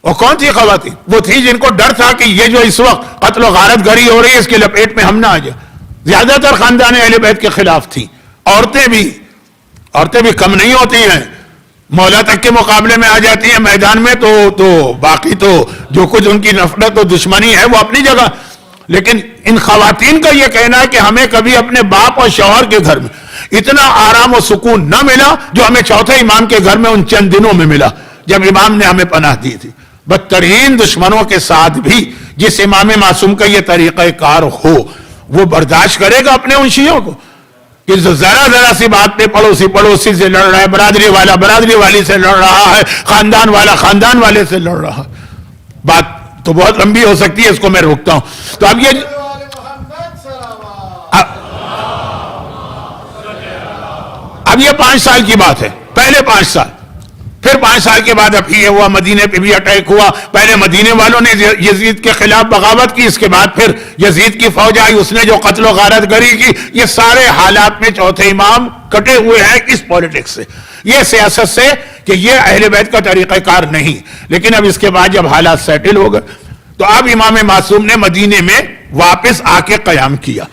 Speaker 1: اور کون سی خواتین, وہ تھی جن کو ڈر تھا کہ یہ جو اس وقت قتل و غارت گری ہو رہی ہے اس کے لپیٹ میں ہم نہ آ جائیں. زیادہ تر خاندان اہل بیت کے خلاف تھی. عورتیں بھی کم نہیں ہوتی ہیں, مولا تک کے مقابلے میں آ جاتی ہیں میدان میں. تو باقی تو جو کچھ ان کی نفرت و دشمنی ہے وہ اپنی جگہ. لیکن ان خواتین کا یہ کہنا ہے کہ ہمیں کبھی اپنے باپ اور شوہر کے گھر میں اتنا آرام و سکون نہ ملا جو ہمیں چوتھے امام کے گھر میں ان چند دنوں میں ملا جب امام نے ہمیں پناہ دی تھی. بدترین دشمنوں کے ساتھ بھی جس امام معصوم کا یہ طریقہ کار ہو, وہ برداشت کرے گا اپنے ان شیعوں کو کہ ذرا سی بات پہ پڑوسی سے لڑ رہا ہے, برادری والا برادری والی سے لڑ رہا ہے, خاندان والا خاندان والے سے لڑ رہا ہے. بات تو بہت لمبی ہو سکتی ہے, اس کو میں روکتا ہوں. تو اب یہ اب یہ 5 سال کی بات ہے, پہلے 5 سال, پھر 5 سال کے بعد اب یہ ہوا مدینے پہ بھی اٹیک ہوا. پہلے مدینے والوں نے یزید کے خلاف بغاوت کی, اس کے بعد پھر یزید کی فوج آئی, اس نے جو قتل و غارت گری کی. یہ سارے حالات میں چوتھے امام کٹے ہوئے ہیں اس پولیٹکس سے, یہ سیاست سے کہ یہ اہل بیت کا طریقہ کار نہیں. لیکن اب اس کے بعد جب حالات سیٹل ہو گئے تو اب امام معصوم نے مدینے میں واپس آ کے قیام کیا.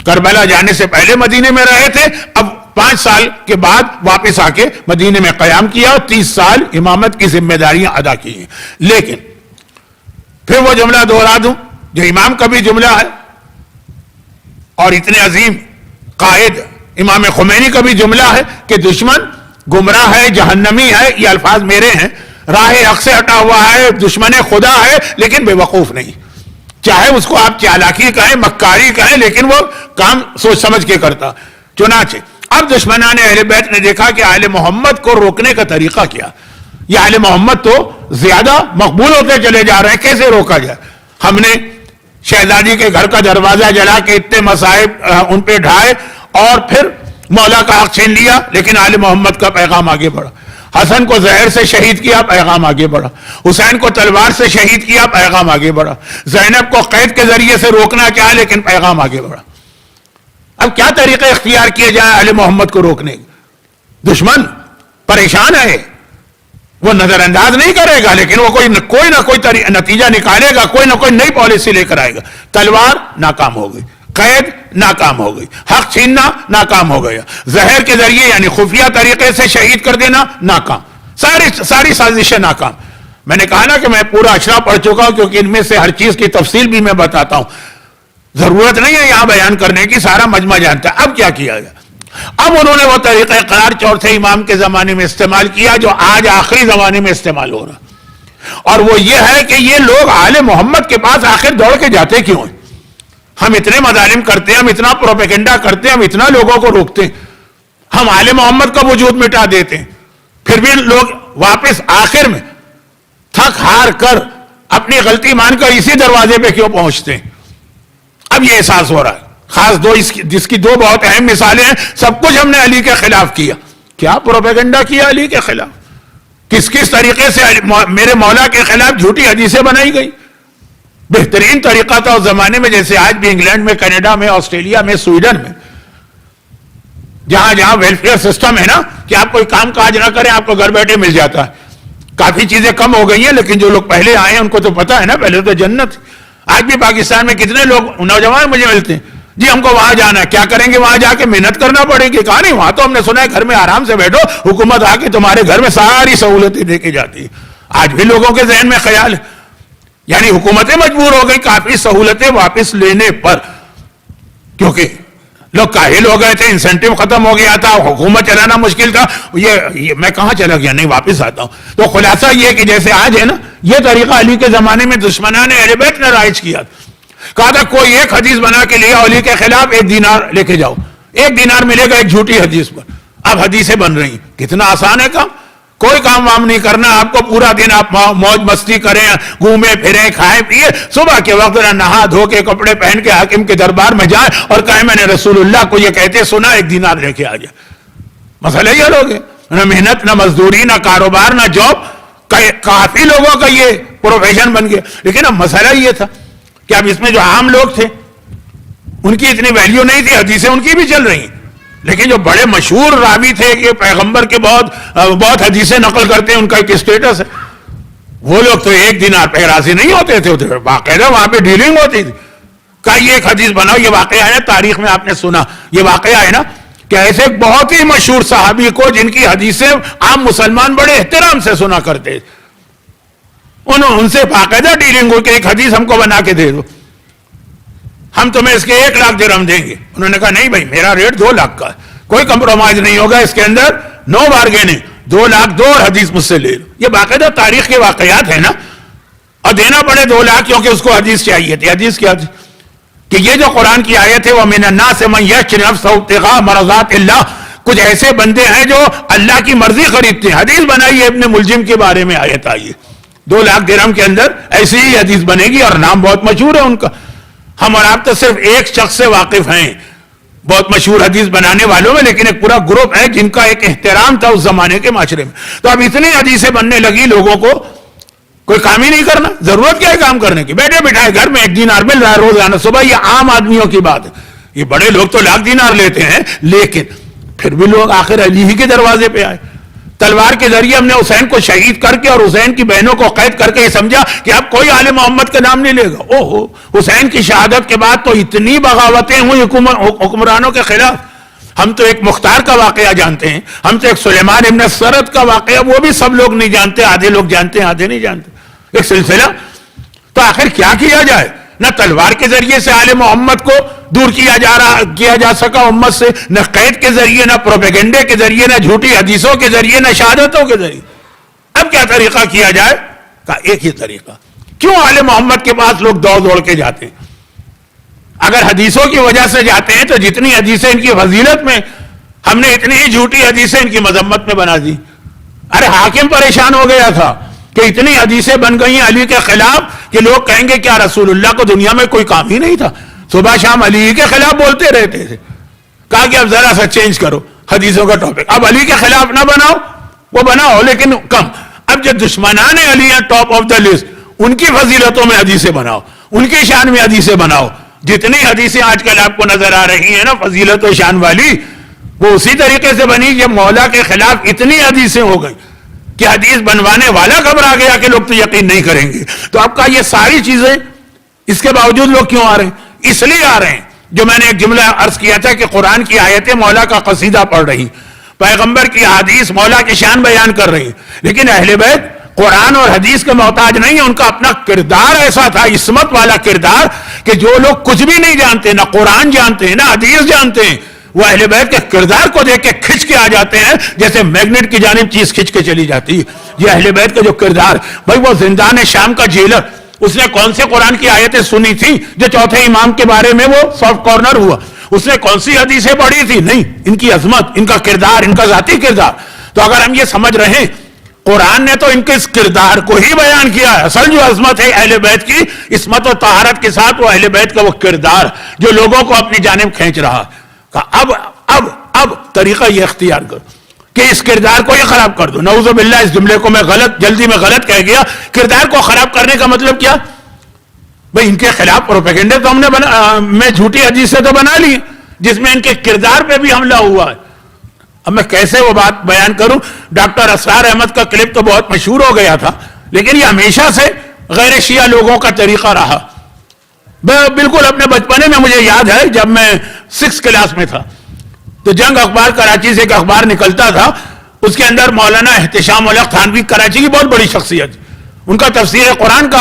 Speaker 1: کربلا جانے سے پہلے مدینے میں رہے تھے, اب 5 سال کے بعد واپس آ کے مدینے میں قیام کیا اور 30 سال امامت کی ذمہ داریاں ادا کی ہیں. لیکن پھر وہ جملہ دوہرا دوں جو امام کا بھی جملہ ہے اور اتنے عظیم قائد امام خمینی کا بھی جملہ ہے کہ دشمن گمراہ ہے, جہنمی ہے. یہ الفاظ میرے ہیں. راہ حق سے ہٹا ہوا ہے, دشمن خدا ہے, لیکن بے وقوف نہیں. چاہے اس کو آپ چالاکی کہیں, مکاری کہیں, لیکن وہ کام سوچ سمجھ کے کرتا. چنانچہ اب دشمنان اہل بیت نے دیکھا کہ آل محمد کو روکنے کا طریقہ کیا. یہ آل محمد تو زیادہ مقبول ہوتے چلے جا رہے ہیں, کیسے روکا جائے. ہم نے شہزادی کے گھر کا دروازہ جلا کے اتنے مصائب ان پہ ڈھائے اور پھر مولا کا حق چھین لیا, لیکن آل محمد کا پیغام آگے بڑھا. حسن کو زہر سے شہید کیا, پیغام آگے بڑھا. حسین کو تلوار سے شہید کیا, پیغام آگے بڑھا. زینب کو قید کے ذریعے سے روکنا چاہا, لیکن پیغام آگے بڑھا. اب کیا طریقے اختیار کیے جائیں اہل محمد کو روکنے؟ دشمن پریشان ہے, وہ نظر انداز نہیں کرے گا, لیکن وہ کوئی نہ کوئی نتیجہ نکالے گا, کوئی نہ کوئی نئی پالیسی لے کر آئے گا. تلوار ناکام ہو گئی, قید ناکام ہو گئی, حق چھیننا ناکام ہو گیا, زہر کے ذریعے یعنی خفیہ طریقے سے شہید کر دینا ناکام, ساری سازشیں ناکام. میں نے کہا نا کہ میں پورا اشرا پڑھ چکا ہوں, کیونکہ ان میں سے ہر چیز کی تفصیل بھی میں بتاتا ہوں, ضرورت نہیں ہے یہاں بیان کرنے کی, سارا مجمع جانتا ہے. اب کیا کیا گیا؟ اب انہوں نے وہ طریقہ قرار چوتھے امام کے زمانے میں استعمال کیا جو آج آخری زمانے میں استعمال ہو رہا, اور وہ یہ ہے کہ یہ لوگ آل محمد کے پاس آخر دوڑ کے جاتے کیوں ہیں؟ ہم اتنے مظالم کرتے ہیں, ہم اتنا پروپیگنڈا کرتے ہیں, ہم اتنا لوگوں کو روکتے ہیں, ہم آل محمد کا وجود مٹا دیتے ہیں, پھر بھی لوگ واپس آخر میں تھک ہار کر اپنی غلطی مان کر اسی دروازے پہ کیوں پہنچتے ہیں؟ اب یہ احساس ہو رہا ہے. خاص جس کی 2 بہت اہم مثالیں ہیں. سب کچھ ہم نے علی کے خلاف کیا. کیا پروپیگنڈا کیا علی کے خلاف؟ کس طریقے سے میرے مولا کے خلاف جھوٹی حدیثیں بنائی گئی. بہترین طریقہ تھا اس زمانے میں, جیسے آج بھی انگلینڈ میں, کینیڈا میں, آسٹریلیا میں, سویڈن میں جہاں جہاں ویلفیئر سسٹم ہے نا کہ آپ کوئی کام کاج نہ کریں آپ کو گھر بیٹھے مل جاتا ہے. کافی چیزیں کم ہو گئی ہیں لیکن جو لوگ پہلے آئے ہیں ان کو تو پتا ہے نا, پہلے تو جنت. آج بھی پاکستان میں کتنے لوگ نوجوان مجھے ملتے ہیں, جی ہم کو وہاں جانا ہے, کیا کریں گے وہاں جا کے, محنت کرنا پڑے گی. کہا نہیں, وہاں تو ہم نے سنا ہے گھر میں آرام سے بیٹھو, حکومت آ کے تمہارے گھر میں ساری سہولتیں دے کے جاتی ہے. آج بھی لوگوں کے ذہن میں خیال ہے, یعنی حکومتیں مجبور ہو گئی کافی سہولتیں واپس لینے پر, کیونکہ لوگ کاہل ہو گئے تھے, انسینٹیو ختم ہو گیا تھا, حکومت چلانا مشکل تھا. یہ میں کہاں چلا گیا, نہیں واپس آتا ہوں. تو خلاصہ یہ کہ جیسے آج ہے نا, یہ طریقہ علی کے زمانے میں دشمنان اہل بیت نے رائج کیا. کہا تھا کوئی ایک حدیث بنا کے لیا علی کے خلاف, 1 دینار لے کے جاؤ, 1 دینار ملے گا ایک جھوٹی حدیث پر. اب حدیثیں بن رہی ہیں, کتنا آسان ہے کام, کوئی کام وام نہیں کرنا آپ کو, پورا دن آپ موج مستی کریں, گھومیں پھریں, کھائیں پیئے, صبح کے وقت نہا دھو کے کپڑے پہن کے حاکم کے دربار میں جائیں اور کہیں میں نے رسول اللہ کو یہ کہتے سنا, 1 دینار لے کے آ جائے. مسئلہ یہ لوگ ہیں, نہ محنت, نہ مزدوری, نہ کاروبار, نہ جاب. کافی لوگوں کا یہ پروفیشن بن گیا. لیکن اب مسئلہ یہ تھا کہ اب اس میں جو عام لوگ تھے ان کی اتنی ویلیو نہیں تھی, حدیثیں ان کی بھی چل رہی ہیں, لیکن جو بڑے مشہور راوی تھے کہ پیغمبر کے بہت حدیثیں نقل کرتے ہیں, ان کا ایک اسٹیٹس ہے, وہ لوگ تو 1 دینار پہ راضی نہیں ہوتے تھے, باقاعدہ وہاں پہ ڈیلنگ ہوتی تھی. کہ یہ ایک حدیث بناؤ, یہ واقعہ ہے تاریخ میں آپ نے سنا, یہ واقعہ ہے نا کہ ایسے بہت ہی مشہور صحابی کو جن کی حدیثیں عام مسلمان بڑے احترام سے سنا کرتے, ان سے باقاعدہ ڈیلنگ ہو کہ ایک حدیث ہم کو بنا کے دے دو, ہم تمہیں اس کے 1 لاکھ درہم دیں گے. انہوں نے کہا نہیں بھائی, میرا ریٹ 2 لاکھ کا ہے, کوئی کمپرومائز نہیں ہوگا اس کے اندر, نو بارگیننگ, 2 لاکھ دو اور حدیث مجھ سے لے لو. یہ باقاعدہ تاریخ کے واقعات ہیں نا, اور دینا پڑے 2 لاکھ کیونکہ اس کو حدیث چاہیے تھی. حدیث کیا تھی کہ یہ جو قرآن کی آیت ہے وَمِنَ النَّاسِ مَن يَشْتَرِي نَفْسَهُ ابْتِغَاءَ مَرْضَاتِ اللَّهِ, کچھ ایسے بندے ہیں جو اللہ کی مرضی خریدتے ہیں. حدیث بنائی ہے ابن ملجم کے بارے میں آیت آئی ہے, 2 لاکھ درہم کے اندر ایسی ہی حدیث بنے گی, اور نام بہت مشہور ہے ان کا. ہم اور آپ تو صرف ایک شخص سے واقف ہیں بہت مشہور حدیث بنانے والوں میں, لیکن ایک پورا گروپ ہے جن کا ایک احترام تھا اس زمانے کے معاشرے میں. تو اب اتنی حدیثیں بننے لگی, لوگوں کو کوئی کام ہی نہیں کرنا, ضرورت کیا ہے کام کرنے کی, بیٹھے بٹھائے گھر میں 1 دینار مل رہا ہے روزانہ صبح. یہ عام آدمیوں کی بات ہے, یہ بڑے لوگ تو 1 لاکھ دینار لیتے ہیں, لیکن پھر بھی لوگ آخر علی ہی کے دروازے پہ آئے. تلوار کے ذریعے ہم نے حسین کو شہید کر کے اور حسین کی بہنوں کو قید کر کے یہ سمجھا کہ اب کوئی آل محمد کا نام نہیں لے گا. اوہو, حسین کی شہادت کے بعد تو اتنی بغاوتیں ہوئی حکمرانوں کے خلاف. ہم تو ایک مختار کا واقعہ جانتے ہیں, ہم تو ایک سلیمان ابن سرد کا واقعہ, وہ بھی سب لوگ نہیں جانتے, آدھے لوگ جانتے ہیں آدھے نہیں جانتے, ایک سلسلہ. تو آخر کیا جائے, نہ تلوار کے ذریعے سے آل محمد کو دور کیا جا سکا امت سے, نہ قید کے ذریعے, نہ پروپیگنڈے کے ذریعے, نہ جھوٹی حدیثوں کے ذریعے, نہ شہادتوں کے ذریعے. اب کیا طریقہ کیا جائے, کہا ایک ہی طریقہ. کیوں آل محمد کے پاس لوگ دوڑ کے جاتے ہیں؟ اگر حدیثوں کی وجہ سے جاتے ہیں تو جتنی حدیثیں ان کی فضیلت میں, ہم نے اتنی ہی جھوٹی حدیثیں ان کی مذمت میں بنا دی. ارے حاکم پریشان ہو گیا تھا کہ اتنی حدیثیں بن گئی ہیں علی کے خلاف کہ لوگ کہیں گے کیا رسول اللہ کو دنیا میں کوئی کام ہی نہیں تھا, صبح شام علی کے خلاف بولتے رہتے تھے. کہا کہ اب ذرا سا چینج کرو حدیثوں کا ٹاپک, اب علی کے خلاف نہ بناؤ, وہ بناؤ لیکن کم. اب جو دشمنان علی ہیں ٹاپ آف دا لسٹ, ان کی فضیلتوں میں حدیثیں بناؤ, ان کی شان میں حدیثیں بناؤ. جتنی حدیثیں آج کل آپ کو نظر آ رہی ہیں نا فضیلت و شان والی, وہ اسی طریقے سے بنی جب مولا کے خلاف اتنی حدیثیں ہو گئی کہ حدیث بنوانے والا گھبرا گیا کہ لوگ تو یقین نہیں کریں گے. تو آپ کا یہ ساری چیزیں, اس کے باوجود لوگ کیوں آ رہے ہیں؟ اس لیے آ رہے ہیں جو میں نے ایک جملہ عرض کیا تھا کہ قرآن کی آیتیں مولا کا قصیدہ پڑھ رہی, پیغمبر کی حدیث مولا کی شان بیان کر رہی, لیکن اہل بیت قرآن اور حدیث کے محتاج نہیں ہے. ان کا اپنا کردار ایسا تھا, عصمت والا کردار, کہ جو لوگ کچھ بھی نہیں جانتے, نہ قرآن جانتے ہیں نہ حدیث جانتے ہیں, وہ اہل بیت کے کردار کو دیکھ کے کھچ کے آ جاتے ہیں جیسے میگنیٹ کی جانب چیز کھچ کے چلی جاتی ہے. یہ اہل بیت کا جو کردار, بھائی وہ زندان شام کا جیلر, اس نے کون سے قرآن کی آیتیں سنی تھی جو چوتھے امام کے بارے میں وہ سافٹ کارنر ہوا؟ اس نے کون سی حدیثیں پڑھی تھی؟ نہیں, ان کی عظمت, ان کا کردار, ان کا ذاتی کردار. تو اگر ہم یہ سمجھ رہے ہیں قرآن نے تو ان کے اس کردار کو ہی بیان کیا ہے. اصل جو عظمت ہے اہل بیت کی, عصمت و طہارت کے ساتھ وہ اہل بیت کا وہ کردار جو لوگوں کو اپنی جانب کھینچ رہا. اب طریقہ یہ اختیار کرو کہ اس کردار کو یہ خراب کر دو. نعوذ باللہ, اس جملے کو میں جلدی میں غلط کہہ گیا. کردار کو خراب کرنے کا مطلب کیا؟ بھئی ان کے خلاف پروپیگنڈے تو ہم نے میں جھوٹی حدیث سے تو بنا لی جس میں ان کے کردار پہ بھی حملہ ہوا ہے. اب میں کیسے وہ بات بیان کروں؟ ڈاکٹر اسرار احمد کا کلپ تو بہت مشہور ہو گیا تھا، لیکن یہ ہمیشہ سے غیر شیعہ لوگوں کا طریقہ رہا. بالکل اپنے بچپنے میں مجھے یاد ہے، جب میں 6 کلاس میں تھا تو جنگ اخبار کراچی سے ایک اخبار نکلتا تھا، اس کے اندر مولانا احتشام الحق تھانوی کراچی کی بہت بڑی شخصیت، ان کا تفسیر قرآن کا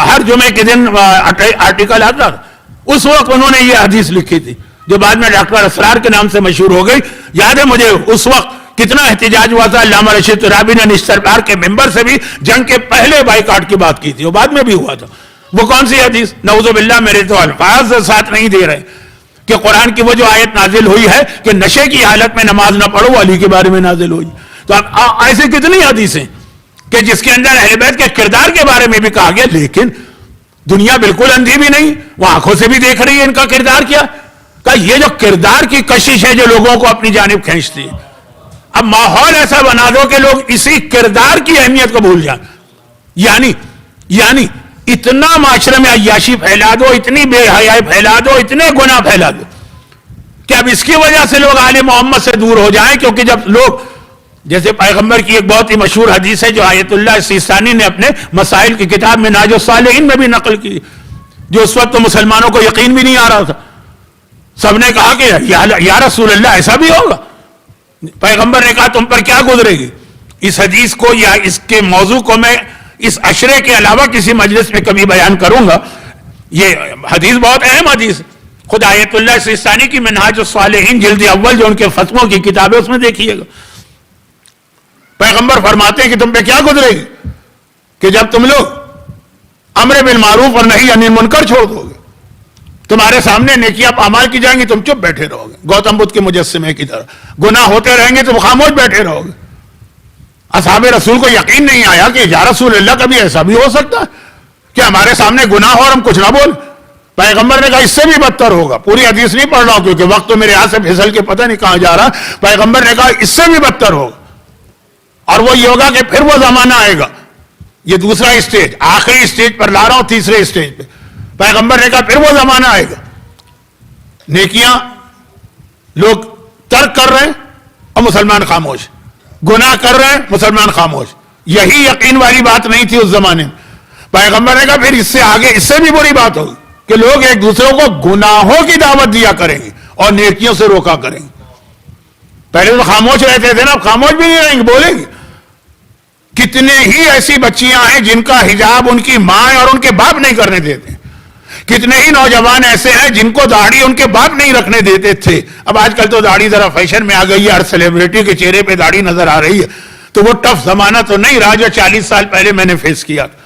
Speaker 1: ہر جمعے کے دن آرٹیکل آتا تھا. اس وقت انہوں نے یہ حدیث لکھی تھی جو بعد میں ڈاکٹر اسرار کے نام سے مشہور ہو گئی. یاد ہے مجھے اس وقت کتنا احتجاج ہوا تھا. علامہ رشید ترابی نے نشتربار کے ممبر سے بھی جنگ کے پہلے بائیکاٹ کی بات کی تھی، وہ بعد میں بھی ہوا تھا. وہ کون سی حدیث؟ نعوذ باللہ، میرے تو الفاظ ساتھ نہیں دے رہے، کہ قرآن کی وہ جو آیت نازل ہوئی ہے کہ نشے کی حالت میں نماز نہ پڑھو، علی کے بارے میں نازل ہوئی. تو ایسے کتنی حدیثیں کہ جس کے اندر اہل بیت کے کردار کے بارے میں بھی کہا گیا، لیکن دنیا بالکل اندھی بھی نہیں، وہ آنکھوں سے بھی دیکھ رہی ہے ان کا کردار کیا. کہ یہ جو کردار کی کشش ہے جو لوگوں کو اپنی جانب کھینچتی ہے، اب ماحول ایسا بنا دو کہ لوگ اسی کردار کی اہمیت کو بھول جائیں. یعنی اتنا معاشرے میں عیاشی پھیلا دو، اتنی بے حیائی پھیلا دو، اتنے گناہ پھیلا دو کہ اب اس کی وجہ سے لوگ آل محمد سے دور ہو جائیں. کیونکہ جب لوگ، جیسے پیغمبر کی ایک بہت ہی مشہور حدیث ہے جو آیت اللہ سیستانی نے اپنے مسائل کی کتاب میں ناج الصالحین میں بھی نقل کی، جو اس وقت تو مسلمانوں کو یقین بھی نہیں آ رہا تھا. سب نے کہا کہ یا رسول اللہ ایسا بھی ہوگا؟ پیغمبر نے کہا تم پر کیا گزرے گی؟ اس حدیث کو یا اس کے موضوع کو میں اس عشرے کے علاوہ کسی مجلس میں کبھی بیان کروں گا. یہ حدیث بہت اہم حدیث ہے. خود آیت اللہ سیستانی کی منہاج الصالحین جلد اول جو ان کے فتووں کی کتاب ہے اس میں دیکھیے گا. پیغمبر فرماتے ہیں کہ تم پہ کیا گزرے گی کہ جب تم لوگ امر بالمعروف اور نہی عن المنکر چھوڑ دو گے، تمہارے سامنے نیکیاں اعمال کی جائیں گی، تم چپ بیٹھے رہو گے، گوتم بدھ کے مجسمے کی طرح. گناہ ہوتے رہیں گے تم خاموش بیٹھے رہو گے. اصحاب رسول کو یقین نہیں آیا کہ یا رسول اللہ کبھی ایسا بھی ہو سکتا ہے کہ ہمارے سامنے گناہ ہو اور ہم کچھ نہ بول. پیغمبر نے کہا اس سے بھی بدتر ہوگا. پوری حدیث نہیں پڑھ رہا ہوں کیونکہ وقت تو میرے ہاتھ سے پھسل کے پتہ نہیں کہاں جا رہا. پیغمبر نے کہا اس سے بھی بدتر ہوگا، اور وہ یہ ہوگا کہ پھر وہ زمانہ آئے گا. یہ دوسرا اسٹیج، آخری اسٹیج پر لا رہا ہوں، تیسرے اسٹیج پہ. پیغمبر نے کہا پھر وہ زمانہ آئے گا، نیکیاں لوگ ترک کر رہے ہیں اور مسلمان خاموش، گناہ کر رہے ہیں مسلمان خاموش. یہی یقین والی بات نہیں تھی اس زمانے میں. پیغمبر نے کہا پھر اس سے آگے اس سے بھی بری بات ہوگی کہ لوگ ایک دوسرے کو گناہوں کی دعوت دیا کریں گے اور نیکیوں سے روکا کریں گے. پہلے تو خاموش رہتے تھے نا، اب خاموش بھی نہیں رہیں گے، بولیں گے. کتنے ہی ایسی بچیاں ہیں جن کا حجاب ان کی ماں اور ان کے باپ نہیں کرنے دیتے. کتنے ہی نوجوان ایسے ہیں جن کو داڑھی ان کے باپ نہیں رکھنے دیتے تھے. اب آج کل تو داڑھی ذرا فیشن میں آ گئی ہے، ہر سیلیبریٹی کے چہرے پہ داڑھی نظر آ رہی ہے. تو وہ ٹف زمانہ تو نہیں رہا جو 40 سال پہلے میں نے فیس کیا تھا.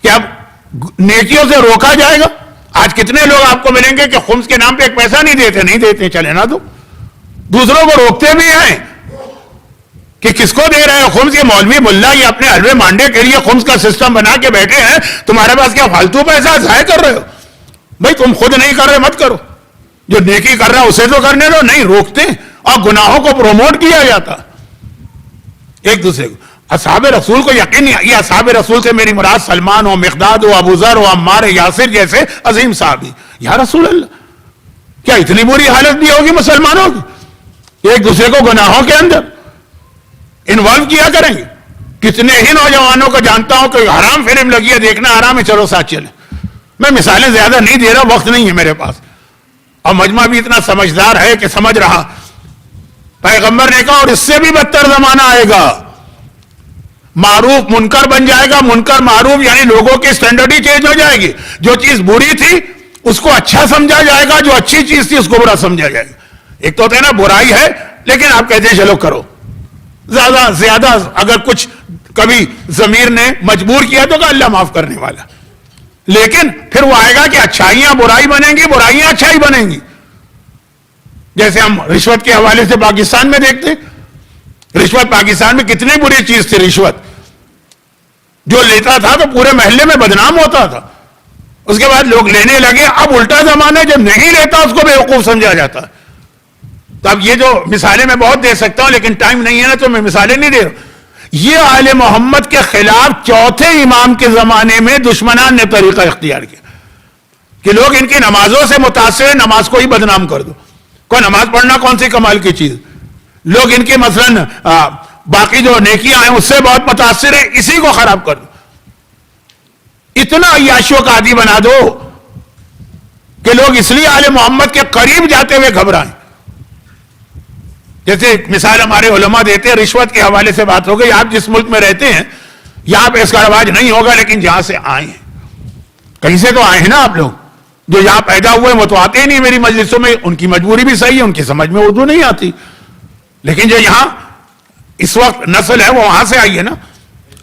Speaker 1: کہ اب نیکیوں سے روکا جائے گا. آج کتنے لوگ آپ کو ملیں گے کہ خمس کے نام پہ ایک پیسہ نہیں دیتے چلے نا دو. دوسروں کو روکتے بھی ہیں کہ کس کو دے رہے ہیں خمس. یہ مولوی ملا یہ اپنے حلوے مانڈے کے لیے خمس کا سسٹم بنا کے بیٹھے ہیں، تمہارے پاس کیا فالتو پیسہ ضائع کر رہے ہو؟ بھائی تم خود نہیں کر رہے مت کرو، جو نیکی کر رہا ہے اسے تو کرنے دو. نہیں روکتے اور گناہوں کو پروموٹ کیا جاتا ایک دوسرے کو. اصحاب رسول کو یقین نہیں. یہ اصحاب رسول سے میری مراد سلمان ہو، مقداد ہو، ابو ذر ہو، عمار یاسر جیسے عظیم صحابی. یا رسول اللہ کیا اتنی بری حالت بھی ہوگی مسلمانوں کی؟ ایک دوسرے کو گناہوں کے اندر انوالو کیا کریں گے. کتنے ہی نوجوانوں کو جانتا ہوں کہ حرام فلم لگی ہے، دیکھنا حرام ہے، چلو ساتھ چلیں. میں مثالیں زیادہ نہیں دے رہا، وقت نہیں ہے میرے پاس، اور مجمع بھی اتنا سمجھدار ہے کہ سمجھ رہا. پیغمبر نے کہا اور اس سے بھی بدتر زمانہ آئے گا، معروف منکر بن جائے گا، منکر معروف، یعنی لوگوں کی سٹینڈرڈ ہی چینج ہو جائے گی. جو چیز بری تھی اس کو اچھا سمجھا جائے گا، جو اچھی چیز تھی اس کو برا سمجھا جائے گا. ایک تو ہوتا ہے نا برائی ہے لیکن آپ کہتے ہیں چلو کرو. زیادہ اگر کچھ کبھی ضمیر نے مجبور کیا تو کہ اللہ معاف کرنے والا. لیکن پھر وہ آئے گا کہ اچھائیاں برائی بنیں گی، برائیاں اچھائی بنیں گی. جیسے ہم رشوت کے حوالے سے پاکستان میں دیکھتے ہیں، رشوت پاکستان میں کتنی بری چیز تھی. رشوت جو لیتا تھا تو پورے محلے میں بدنام ہوتا تھا. اس کے بعد لوگ لینے لگے. اب الٹا زمانہ جب نہیں لیتا اس کو بیوقوف سمجھا جاتا ہے. تو اب یہ جو مثالیں میں بہت دے سکتا ہوں لیکن ٹائم نہیں ہے نا تو میں مثالیں نہیں دے رہا. یہ آل محمد کے خلاف چوتھے امام کے زمانے میں دشمنان نے طریقہ اختیار کیا کہ لوگ ان کی نمازوں سے متاثر، نماز کو ہی بدنام کر دو. کوئی نماز پڑھنا کون سی کمال کی چیز؟ لوگ ان کی مثلاً باقی جو نیکیاں ہیں اس سے بہت متاثر ہیں، اسی کو خراب کر دو، اتنا عیاشیوں کا عادی بنا دو کہ لوگ اس لیے آل محمد کے قریب جاتے ہوئے گھبرائیں. جیسے مثال ہمارے علماء دیتے ہیں، رشوت کے حوالے سے بات ہو گئی. آپ جس ملک میں رہتے ہیں یہاں پہ اس کا رواج نہیں ہوگا، لیکن جہاں سے آئے ہیں، کہیں سے تو آئے ہیں نا آپ لوگ. جو یہاں پیدا ہوئے وہ تو آتے ہی نہیں میری مجلسوں میں، ان کی مجبوری بھی صحیح ہے، ان کی سمجھ میں اردو نہیں آتی. لیکن جو یہاں اس وقت نسل ہے وہ وہاں سے آئی ہے نا.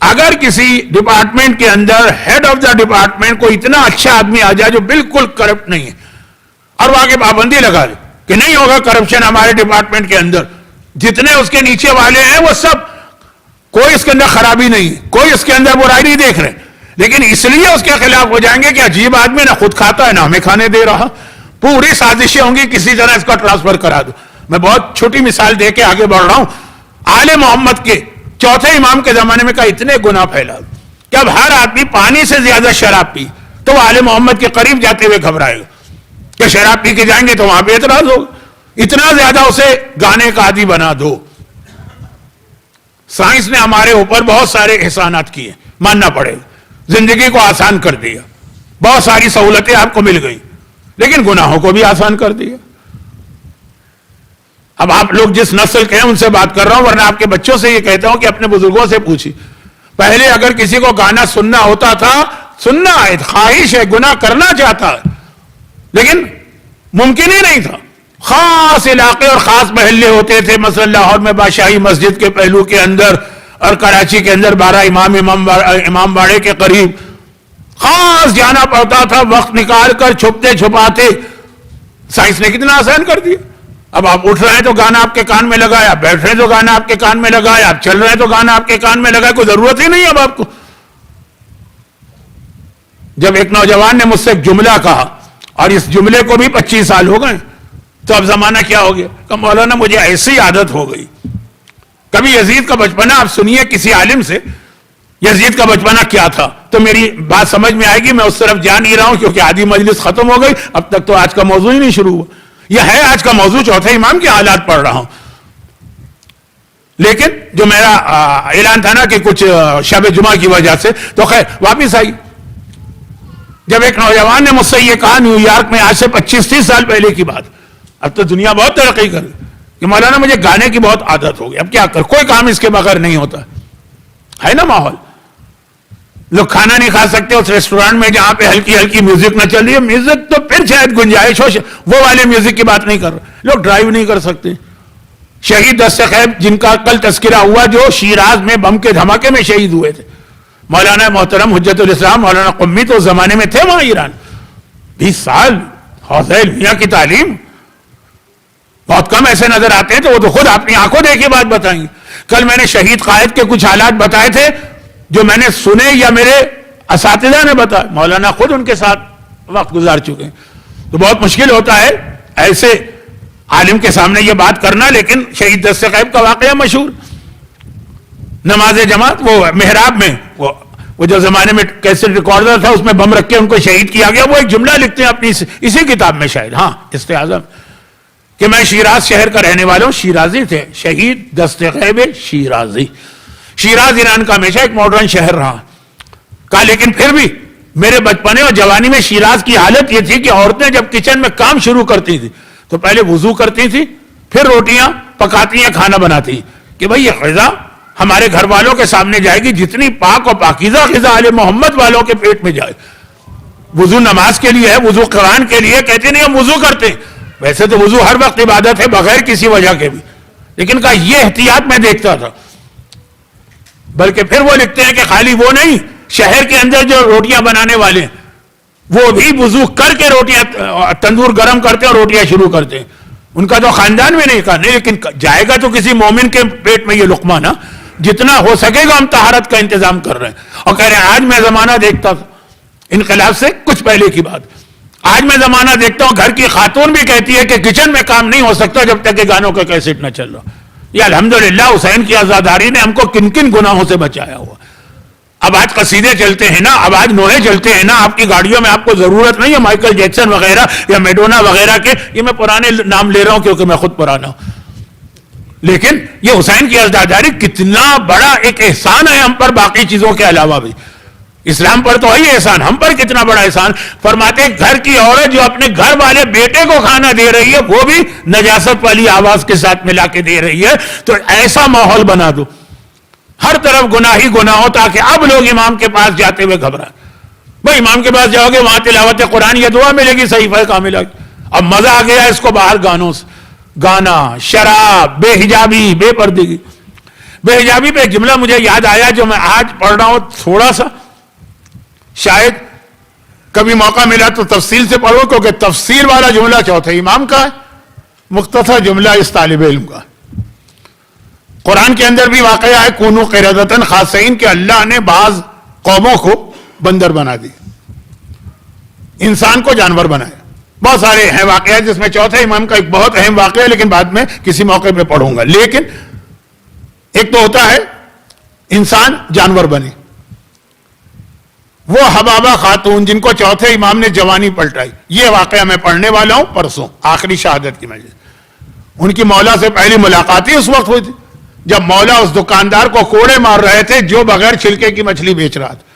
Speaker 1: اگر کسی ڈپارٹمنٹ کے اندر ہیڈ آف دا ڈپارٹمنٹ کو اتنا اچھا آدمی آ جائے جو بالکل کرپٹ نہیں ہے، اور وہ آگے پابندی لگا دے کہ نہیں ہوگا کرپشن ہمارے ڈپارٹمنٹ کے اندر، جتنے اس کے نیچے والے ہیں وہ سب، کوئی اس کے اندر خرابی نہیں ہے، کوئی اس کے اندر برائی نہیں دیکھ رہے، لیکن اس لیے اس کے خلاف ہو جائیں گے کہ عجیب آدمی نہ خود کھاتا ہے نہ ہمیں کھانے دے رہا. پوری سازشیں ہوں گی کسی طرح اس کا ٹرانسفر کرا دو. میں بہت چھوٹی مثال دے کے آگے بڑھ رہا ہوں. آل محمد کے چوتھے امام کے زمانے میں کا اتنے گناہ پھیلا کہ اب ہر آدمی پانی سے زیادہ شراب پی تو وہ آل محمد کے قریب جاتے ہوئے گھبرائے گا کہ شراب پی کے جائیں گے تو وہاں پہ اعتراض ہوگا. اتنا زیادہ اسے گانے کا عادی بنا دو. سائنس نے ہمارے اوپر بہت سارے احسانات کیے، ماننا پڑے گا. زندگی کو آسان کر دیا، بہت ساری سہولتیں آپ کو مل گئیں، لیکن گناہوں کو بھی آسان کر دیا. اب آپ لوگ جس نسل کے ہیں ان سے بات کر رہا ہوں، ورنہ آپ کے بچوں سے یہ کہتا ہوں کہ اپنے بزرگوں سے پوچھی. پہلے اگر کسی کو گانا سننا ہوتا تھا، سننا ہے، خواہش ہے، گناہ کرنا چاہتا ہے، لیکن ممکن ہی نہیں تھا. خاص علاقے اور خاص محلے ہوتے تھے، مثلا لاہور میں بادشاہی مسجد کے پہلو کے اندر، اور کراچی کے اندر 12 امام باڑے کے قریب خاص جانا پڑتا تھا، وقت نکال کر چھپتے چھپاتے. سائنس نے کتنا آسان کر دیا. اب آپ اٹھ رہے ہیں تو گانا آپ کے کان میں لگایا، آپ بیٹھ رہے ہیں تو گانا آپ کے کان میں لگایا، آپ چل رہے ہیں تو گانا آپ کے کان میں لگایا، کوئی ضرورت ہی نہیں اب آپ کو. جب ایک نوجوان نے مجھ سے ایک جملہ کہا، اور اس جملے کو بھی 25 سال ہو گئے، تو اب زمانہ کیا ہو گیا کہ مولانا مجھے ایسی عادت ہو گئی. کبھی یزید کا بچپنا آپ سنیے کسی عالم سے، یزید کا بچپنا کیا تھا، تو میری بات سمجھ میں آئے گی. میں اس طرف جا نہیں رہا ہوں کیونکہ آدھی مجلس ختم ہو گئی، اب تک تو آج کا موضوع ہی نہیں شروع ہوا. یہ ہے آج کا موضوع، چوتھے امام کے حالات پڑھ رہا ہوں. لیکن جو میرا اعلان تھا نا کہ کچھ شب جمعہ کی وجہ سے، تو خیر واپس آئی. جب ایک نوجوان نے مجھ سے یہ کہا نیو یارک میں، آج سے 25-30 سال پہلے کی بات، اب تو دنیا بہت ترقی کر گئی، کہ مولانا مجھے گانے کی بہت عادت ہو گئی، اب کیا کر، کوئی کام اس کے بغیر نہیں ہوتا ہے نا. ماحول، لوگ کھانا نہیں کھا سکتے اس ریسٹورانٹ میں جہاں پہ ہلکی ہلکی میوزک نہ چل رہی ہے. میوزک تو پھر شاید گنجائش ہو، وہ والے میوزک کی بات نہیں کر رہے. لوگ ڈرائیو نہیں کر سکتے. شہید دست خیب جن کا کل تذکرہ ہوا، جو شیراز میں بم کے دھماکے میں شہید ہوئے تھے، مولانا محترم حجت الاسلام مولانا قمی تو اس زمانے میں تھے وہاں ایران. 20 سال حوزہ علمیہ کی تعلیم، بہت کم ایسے نظر آتے ہیں، تو وہ تو خود اپنی آنکھوں دیکھی بات بتائیں گے. کل میں نے شہید قائد کے کچھ حالات بتائے تھے جو میں نے سنے یا میرے اساتذہ نے بتایا، مولانا خود ان کے ساتھ وقت گزار چکے ہیں. تو بہت مشکل ہوتا ہے ایسے عالم کے سامنے یہ بات کرنا. لیکن شہید دست خیب کا واقعہ مشہور، نماز جماعت، وہ محراب میں وہ جو زمانے میں کیسٹ ریکارڈر تھا اس میں بم رکھ کے ان کو شہید کیا گیا. وہ ایک جملہ لکھتے ہیں اپنی اسی کتاب میں شاید، ہاں استعاذہ، کہ میں شیراز شہر کا رہنے والا ہوں. شیرازی تھے شہید دست خیب شیرازی. شیراز ایران کا ہمیشہ ایک ماڈرن شہر رہا. کہا لیکن پھر بھی میرے بچپنے اور جوانی میں شیراز کی حالت یہ تھی کہ عورتیں جب کچن میں کام شروع کرتی تھی تو پہلے وضو کرتی تھی، پھر روٹیاں پکاتی ہیں، کھانا بناتی کہ بھئی یہ غذا ہمارے گھر والوں کے سامنے جائے گی، جتنی پاک اور پاکیزہ غذا آل محمد والوں کے پیٹ میں جائے. وضو نماز کے لیے ہے، وضو قرآن کے لیے. کہتے نہیں ہم وضو کرتے ہیں، ویسے تو وضو ہر وقت عبادت ہے بغیر کسی وجہ کے بھی، لیکن کہا یہ احتیاط میں دیکھتا تھا. بلکہ پھر وہ لکھتے ہیں کہ خالی وہ نہیں، شہر کے اندر جو روٹیاں بنانے والے ہیں وہ بھی وضو کر کے روٹیاں تندور گرم کرتے اور روٹیاں شروع کرتے ہیں. ان کا تو خاندان میں نہیں کہا نہیں، لیکن جائے گا تو کسی مومن کے پیٹ میں یہ لقمہ نا، جتنا ہو سکے گا ہم طہارت کا انتظام کر رہے ہیں. اور کہہ رہے ہیں آج میں زمانہ دیکھتا تھا، انقلاب سے کچھ پہلے کی بات، آج میں زمانہ دیکھتا ہوں گھر کی خاتون بھی کہتی ہے کہ کچن میں کام نہیں ہو سکتا جب تک کہ گانوں کا کیسٹ نہ چل رہا. یہ الحمدللہ حسین کی عزاداری نے ہم کو کن کن گناہوں سے بچایا ہوا. اب آج قصیدے چلتے ہیں نا، اب آج نوحے چلتے ہیں نا، آپ کی گاڑیوں میں آپ کو ضرورت نہیں ہے مائیکل جیکسن وغیرہ یا میڈونا وغیرہ کے. یہ میں پرانے نام لے رہا ہوں کیونکہ میں خود پرانا ہوں. لیکن یہ حسین کی عزاداری کتنا بڑا ایک احسان ہے ہم پر باقی چیزوں کے علاوہ بھی. اسلام پر تو ہے یہ احسان، ہم پر کتنا بڑا احسان. فرماتے گھر کی عورت جو اپنے گھر والے بیٹے کو کھانا دے رہی ہے وہ بھی نجاست والی آواز کے ساتھ ملا کے دے رہی ہے. تو ایسا ماحول بنا دو، ہر طرف گناہ ہی گناہ ہو، تاکہ اب لوگ امام کے پاس جاتے ہوئے گھبرائیں. بھائی امام کے پاس جاؤ گے وہاں تلاوت قرآن یہ دعا ملے گی صحیفہ کاملہ. اب مزہ آ گیا اس کو باہر گانوں سے، گانا، شراب، بے حجابی، بے پردگی. بے حجابی پہ ایک جملہ مجھے یاد آیا جو میں آج پڑھ رہا ہوں، تھوڑا سا شاید کبھی موقع ملا تو تفصیل سے پڑھو، کیونکہ تفسیر والا جملہ چوتھے امام کا ہے، مختصر جملہ اس طالب علم کا. قرآن کے اندر بھی واقعہ ہے کونو قردۃ خاسئین کہ اللہ نے بعض قوموں کو بندر بنا دی، انسان کو جانور بنایا. بہت سارے ہیں واقعات جس میں چوتھے امام کا ایک بہت اہم واقعہ ہے، لیکن بعد میں کسی موقع پہ پڑھوں گا. لیکن ایک تو ہوتا ہے انسان جانور بنے. وہ حبابہ خاتون جن کو چوتھے امام نے جوانی پلٹائی، یہ واقعہ میں پڑھنے والا ہوں پرسوں آخری شہادت کی مجلس. ان کی مولا سے پہلی ملاقات ہی اس وقت ہوئی تھی جب مولا اس دکاندار کو کوڑے مار رہے تھے جو بغیر چھلکے کی مچھلی بیچ رہا تھا،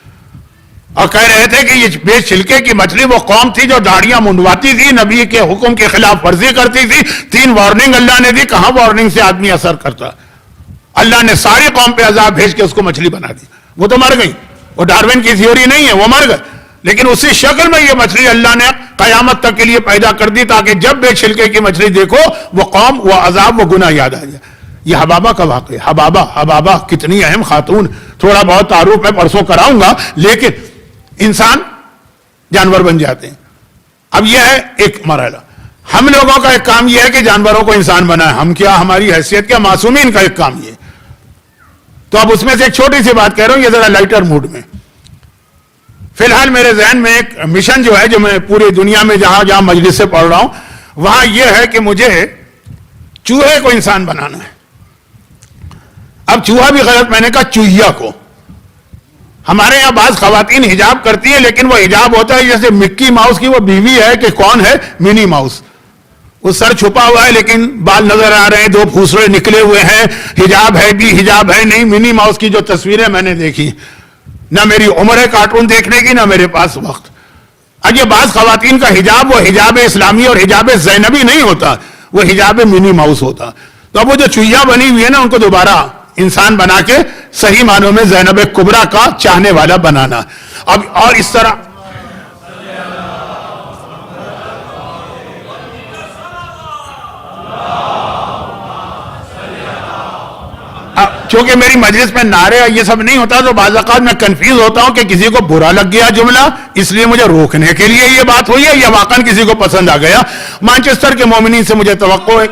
Speaker 1: اور کہہ رہے تھے کہ یہ بے چھلکے کی مچھلی وہ قوم تھی جو داڑیاں منڈواتی تھی، نبی کے حکم کے خلاف ورزی کرتی تھی. 3 وارننگ اللہ نے دی، کہاں وارننگ سے آدمی اثر کرتا. اللہ نے ساری قوم پہ عذاب بھیج کے اس کو مچھلی بنا دی. وہ تو مر گئی، وہ ڈارون کی تھیوری نہیں ہے، وہ مر گئے. لیکن اسی شکل میں یہ مچھلی اللہ نے قیامت تک کے لیے پیدا کر دی تاکہ جب بے چھلکے کی مچھلی دیکھو وہ قوم، وہ عذاب، وہ گناہ یاد آ جائے. یہ حبابہ کا واقعہ. حبابہ کتنی اہم خاتون، تھوڑا بہت تعارف میں پرسوں کراؤں گا. لیکن انسان جانور بن جاتے ہیں. اب یہ ہے ایک مرحلہ. ہم لوگوں کا ایک کام یہ ہے کہ جانوروں کو انسان بنائے. ہم کیا، ہماری حیثیت کیا، معصومین کا ایک کام یہ. تو اب اس میں سے ایک چھوٹی سی بات کہہ رہا ہوں، یہ ذرا لائٹر موڈ میں. فی الحال میرے ذہن میں ایک مشن جو ہے، جو میں پوری دنیا میں جہاں جہاں مجلس سے پڑھ رہا ہوں وہاں یہ ہے کہ مجھے چوہے کو انسان بنانا ہے. اب چوہا بھی غلط، میں نے کہا چوہیا کو. ہمارے یہاں بعض خواتین حجاب کرتی ہیں، لیکن وہ حجاب ہوتا ہے جیسے مکی ماؤس کی وہ بیوی ہے کہ کون ہے، منی ماؤس. وہ سر چھپا ہوا ہے لیکن بال نظر آ رہے ہیں، 2 پھوسڑے نکلے ہوئے ہیں. حجاب ہے بھی، حجاب ہے نہیں. منی ماؤس کی جو تصویریں میں نے دیکھی، نہ میری عمر ہے کارٹون دیکھنے کی، نہ میرے پاس وقت. اب یہ بعض خواتین کا حجاب وہ حجاب اسلامی اور حجاب زینبی نہیں ہوتا، وہ حجاب منی ماؤس ہوتا. تو اب وہ جو چوہیا بنی ہوئی ہے نا، ان کو دوبارہ انسان بنا کے صحیح معنوں میں زینب کبریٰ کا چاہنے والا بنانا. اب اور اس طرح چونکہ میری مجلس میں نعرے یہ سب نہیں ہوتا تو بعض اوقات میں کنفیوز ہوتا ہوں کہ کسی کو برا لگ گیا جملہ، اس لیے مجھے روکنے کے لیے یہ بات ہوئی ہے، یا واقعاً کسی کو پسند آ گیا. مانچسٹر کے مومنین سے مجھے توقع ہے،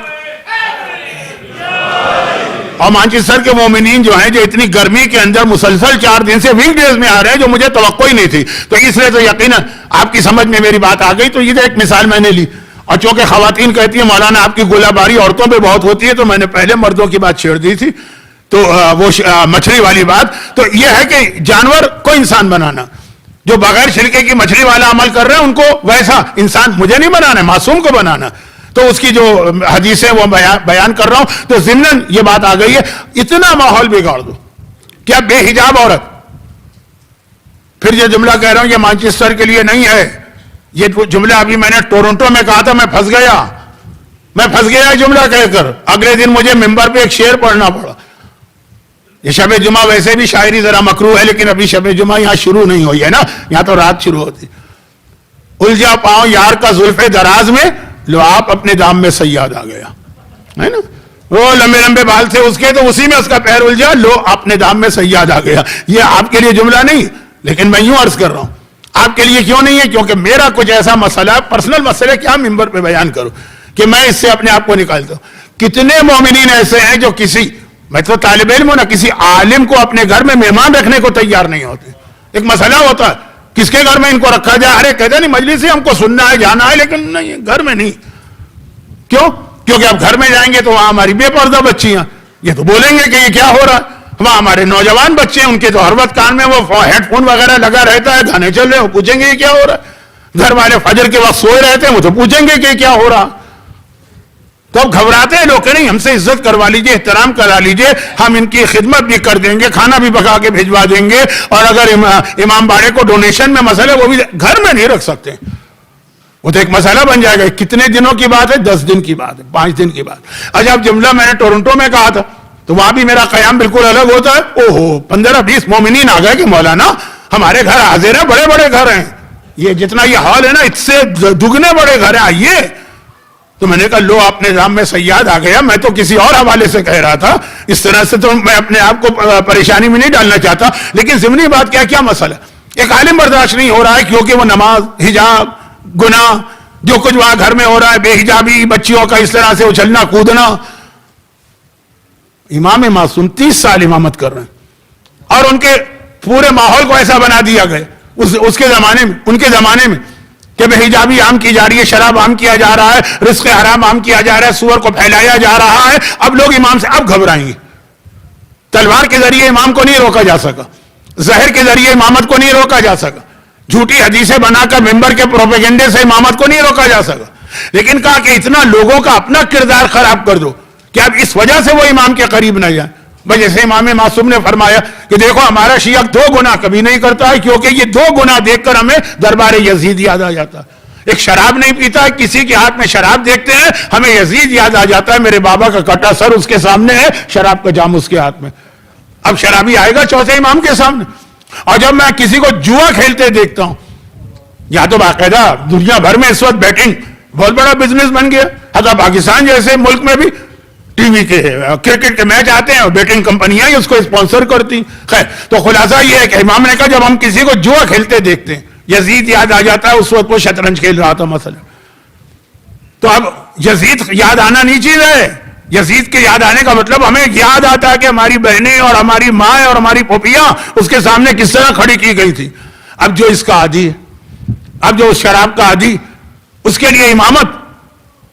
Speaker 1: اور مانچسٹر کے مومنین جو ہیں جو اتنی گرمی کے اندر مسلسل 4 دن سے ویک ڈیز میں آ رہے ہیں، جو مجھے توقع ہی نہیں تھی، تو اس لیے تو یقیناً آپ کی سمجھ میں میری بات آ گئی. تو یہ ایک مثال میں نے لی. اور چونکہ خواتین کہتی ہیں مولانا آپ کی گولہ باری عورتوں پہ بہت ہوتی ہے، تو میں نے پہلے مردوں کی بات چھیڑ دی تھی، تو وہ مچھلی والی بات. تو یہ ہے کہ جانور کو انسان بنانا. جو بغیر چھلکے کی مچھلی والا عمل کر رہے ہیں ان کو ویسا انسان مجھے نہیں بنانا ہے، معصوم کو بنانا. تو اس کی جو حدیث ہے وہ بیان کر رہا ہوں. تو ضمناً یہ بات آ گئی ہے، اتنا ماحول بگاڑ دو. کیا بے حجاب عورت، پھر یہ جملہ کہہ رہا ہوں یہ مانچسٹر کے لیے نہیں ہے، یہ جملہ ابھی میں نے ٹورنٹو میں کہا تھا، میں پھنس گیا جملہ کہہ کر. اگلے دن مجھے ممبر پہ ایک شعر پڑھنا پڑا. یہ شب جمعہ ویسے بھی شاعری ذرا مکروہ ہے، لیکن ابھی شب جمعہ یہاں شروع نہیں ہوئی ہے نا، یہاں تو رات شروع ہوتی. الجھا پاؤں یار کا زلف دراز میں، لو آپ اپنے دام میں سیاد آ گیا، ہے نا. وہ لمبے لمبے بال تھے اس کے، تو اسی میں اس کا پیر الجھا، لو اپنے دام میں سیاد آ گیا. یہ آپ کے لیے جملہ نہیں، لیکن میں یوں عرض کر رہا ہوں. آپ کے لیے کیوں نہیں ہے؟ کیونکہ میرا کچھ ایسا مسئلہ، پرسنل مسئلے کیا ممبر پہ بیان کروں کہ میں اس سے اپنے آپ کو نکالتا ہوں. کتنے مومنین ایسے ہیں جو کسی، میں تو طالب علم ہوں نا، کسی عالم کو اپنے گھر میں مہمان رکھنے کو تیار نہیں ہوتے. ایک مسئلہ ہوتا ہے کس کے گھر میں ان کو رکھا جائے، ارے کہتے نہیں مجلس سے ہم کو سننا ہے، جانا ہے، لیکن نہیں، گھر میں نہیں. کیوں؟ کیونکہ اب گھر میں جائیں گے تو وہاں ہماری بے پردہ بچیاں، یہ تو بولیں گے کہ یہ کیا ہو رہا ہے. وہاں ہمارے نوجوان بچے ہیں، ان کے تو ہر وقت کان میں وہ ہیڈ فون وغیرہ لگا رہتا ہے، گانے چل رہے ہیں، وہ پوچھیں گے یہ کیا ہو رہا ہے۔ گھر والے فجر کے وقت سوئے رہتے ہیں، وہ تو پوچھیں گے کہ کیا ہو رہا۔ تو اب گھبراتے ہیں لوگ کہ نہیں، ہم سے عزت کروا لیجئے، احترام کرا لیجئے، ہم ان کی خدمت بھی کر دیں گے، کھانا بھی پکا کے بھیجوا دیں گے، اور اگر امام باڑے کو ڈونیشن میں مسئلہ وہ بھی گھر میں نہیں رکھ سکتے، وہ تو ایک مسئلہ بن جائے گا۔ کتنے دنوں کی بات ہے؟ 10 دن کی بات ہے، 5 دن کی بات۔ اچھا اب جملہ میں نے ٹورنٹو میں کہا تھا تو وہاں بھی میرا قیام بالکل الگ ہوتا ہے۔ اوہو 15-20 مومنین آ گئے کہ مولانا ہمارے گھر حاضر ہیں، بڑے بڑے گھر ہیں، یہ جتنا یہ ہال ہے نا اس سے دگنے بڑے گھر ہیں، آئیے۔ تو میں نے کہا لو آپ نظام میں سیاد آ گیا، میں تو کسی اور حوالے سے کہہ رہا تھا، اس طرح سے تو میں اپنے آپ کو پریشانی میں نہیں ڈالنا چاہتا، لیکن ضمنی بات کیا مسئلہ؟ ایک عالم برداشت نہیں ہو رہا ہے کیونکہ وہ نماز، حجاب، گناہ، جو کچھ وہاں گھر میں ہو رہا ہے، بے حجابی بچیوں کا اس طرح سے اچھلنا کودنا۔ امام معصوم 30 سال امامت کر رہے ہیں اور ان کے پورے ماحول کو ایسا بنا دیا گیا اس کے زمانے میں، ان کے زمانے میں، کہ بے حجابی عام کی جا رہی ہے، شراب عام کیا جا رہا ہے، رزق حرام عام کیا جا رہا ہے، سور کو پھیلایا جا رہا ہے۔ اب لوگ امام سے اب گھبرائیں گے۔ تلوار کے ذریعے امام کو نہیں روکا جا سکا، زہر کے ذریعے امامت کو نہیں روکا جا سکا، جھوٹی حدیثیں بنا کر ممبر کے پروپیگنڈے سے امامت کو نہیں روکا جا سکا، لیکن کہا کہ اتنا لوگوں کا اپنا کردار خراب کر دو کہ اب اس وجہ سے وہ امام کے قریب نہ جائیں۔ بھائی جیسے امام معصوم نے فرمایا کہ دیکھو ہمارا شیعہ 2 گناہ کبھی نہیں کرتا ہے، کیونکہ یہ 2 گناہ دیکھ کر ہمیں دربار یزید یاد آ جاتا ہے۔ ایک شراب نہیں پیتا ہے، کسی کے ہاتھ میں شراب دیکھتے ہیں ہمیں یزید یاد آ جاتا ہے، میرے بابا کا کٹا سر اس کے سامنے ہے، شراب کا جام اس کے ہاتھ میں۔ اب شرابی آئے گا چوتھے امام کے سامنے؟ اور جب میں کسی کو جوا کھیلتے دیکھتا ہوں، یا تو باقاعدہ دنیا بھر میں اس وقت بیٹنگ بہت بڑا بزنس بن گیا، حتیٰ پاکستان جیسے ملک میں بھی ٹی وی کے کرکٹ کے میچ آتے ہیں اور بیٹنگ کمپنیاں ہی اس کو اسپانسر کرتی۔ خیر تو خلاصہ یہ ہے کہ امام نے کہا جب ہم کسی کو جوا کھیلتے دیکھتے ہیں یزید یاد آ جاتا ہے، اس وقت وہ شطرنج کھیل رہا تھا مثلا۔ تو اب یزید یاد آنا نہیں چاہیے، یزید کے یاد آنے کا مطلب ہمیں یاد آتا ہے کہ ہماری بہنیں اور ہماری ماں اور ہماری پھوپھیاں اس کے سامنے کس طرح کھڑی کی گئی تھی۔ اب جو اس کا عادی ہے، اب جو شراب کا عادی، اس کے لیے امامت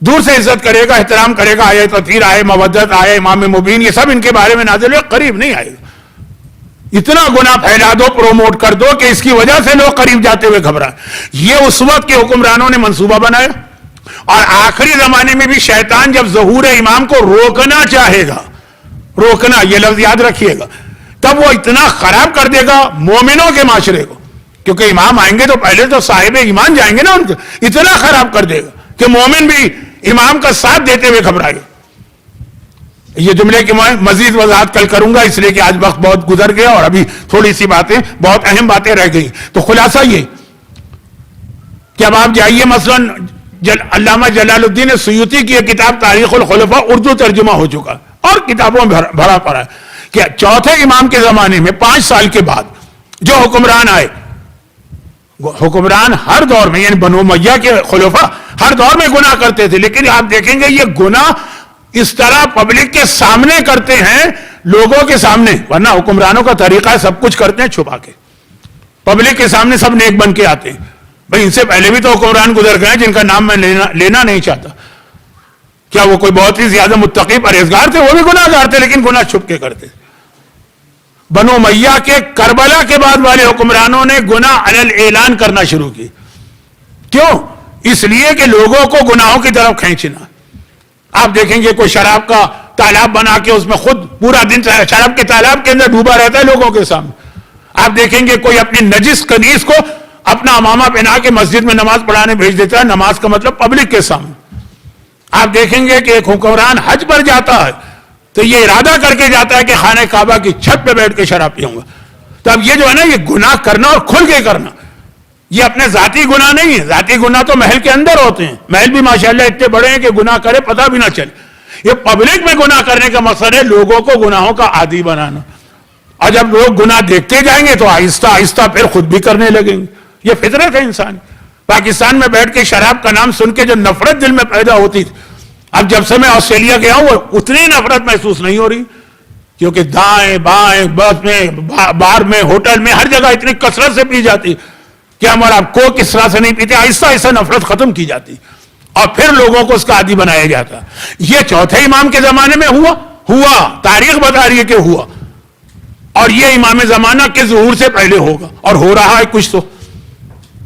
Speaker 1: دور سے عزت کرے گا، احترام کرے گا، آئے تطہیر، آئے مودت، آئے امام مبین، یہ سب ان کے بارے میں نازل ہوئے، قریب نہیں آئے گا۔ اتنا گناہ پھیلا دو، پروموٹ کر دو کہ اس کی وجہ سے لوگ قریب جاتے ہوئے گھبرائیں۔ یہ اس وقت کے حکمرانوں نے منصوبہ بنایا، اور آخری زمانے میں بھی شیطان جب ظہور امام کو روکنا چاہے گا، روکنا یہ لفظ یاد رکھیے گا، تب وہ اتنا خراب کر دے گا مومنوں کے معاشرے کو، کیونکہ امام آئیں گے تو پہلے تو صاحب ایمان جائیں گے نا، ان کو اتنا خراب کر دے گا کہ مومن بھی امام کا ساتھ دیتے ہوئے گھبرائے گا۔ یہ جملے کی مزید وضاحت کل کروں گا، اس لیے کہ آج وقت بہت گزر گیا اور ابھی تھوڑی سی باتیں، بہت اہم باتیں رہ گئی۔ تو خلاصہ یہ کہ اب آپ جائیے، مثلا علامہ جلال الدین سیوطی کی کتاب تاریخ الخلفاء اردو ترجمہ ہو چکا اور کتابوں میں بھرا پڑا ہے کہ چوتھے امام کے زمانے میں 5 سال کے بعد جو حکمران آئے، حکمران ہر دور میں، یعنی بنو امیہ کے خلفاء ہر دور میں گناہ کرتے تھے، لیکن آپ دیکھیں گے یہ گناہ اس طرح پبلک کے سامنے کرتے ہیں، لوگوں کے سامنے، ورنہ حکمرانوں کا طریقہ ہے سب کچھ کرتے ہیں چھپا کے، پبلک کے سامنے سب نیک بن کے آتے ہیں۔ بھئی ان سے پہلے بھی تو حکمران گزر گئے جن کا نام میں لینا نہیں چاہتا، کیا وہ کوئی بہت ہی زیادہ متقی پرہیزگار تھے؟ وہ بھی گناہ گار تھے لیکن گناہ چھپ کے کرتے۔ بنو امیہ کے کربلا کے بعد والے حکمرانوں نے گناہ علی اعلان کرنا شروع کی، کیوں؟ اس لیے کہ لوگوں کو گناہوں کی طرف کھینچنا۔ آپ دیکھیں گے کوئی شراب کا تالاب بنا کے اس میں خود پورا دن شراب کے تالاب کے اندر ڈوبا رہتا ہے لوگوں کے سامنے۔ آپ دیکھیں گے کوئی اپنی نجس کنیز کو اپنا امامہ پہنا کے مسجد میں نماز پڑھانے بھیج دیتا ہے، نماز کا مطلب پبلک کے سامنے۔ آپ دیکھیں گے کہ ایک حکمران حج پر جاتا ہے تو یہ ارادہ کر کے جاتا ہے کہ خانہ کعبہ کی چھت پہ بیٹھ کے شراب پیوں گا۔ تو اب یہ جو ہے نا، یہ گناہ کرنا اور کھل کے کرنا، یہ اپنے ذاتی گناہ نہیں ہے۔ ذاتی گناہ تو محل کے اندر ہوتے ہیں، محل بھی ماشاءاللہ اتنے بڑے ہیں کہ گناہ کرے پتہ بھی نہ چلے۔ یہ پبلک میں گناہ کرنے کا مقصد ہے لوگوں کو گناہوں کا عادی بنانا، اور جب لوگ گناہ دیکھتے جائیں گے تو آہستہ آہستہ پھر خود بھی کرنے لگیں گے۔ یہ فطرت ہے انسان۔ پاکستان میں بیٹھ کے شراب کا نام سن کے جو نفرت دل میں پیدا ہوتی تھی، اب جب سے میں آسٹریلیا گیا ہوں وہ اتنی نفرت محسوس نہیں ہو رہی، کیونکہ دائیں بائیں بس میں، بار میں، ہوٹل میں، ہر جگہ اتنی کثرت سے پی جاتی کہ ہمارا کوک اس طرح سے نہیں پیتے۔ آہستہ آہستہ نفرت ختم کی جاتی اور پھر لوگوں کو اس کا عادی بنایا جاتا۔ یہ چوتھے امام کے زمانے میں ہوا، تاریخ بتا رہی ہے کہ ہوا۔ اور یہ امام زمانہ کے ظہور سے پہلے ہوگا، اور ہو رہا ہے کچھ تو.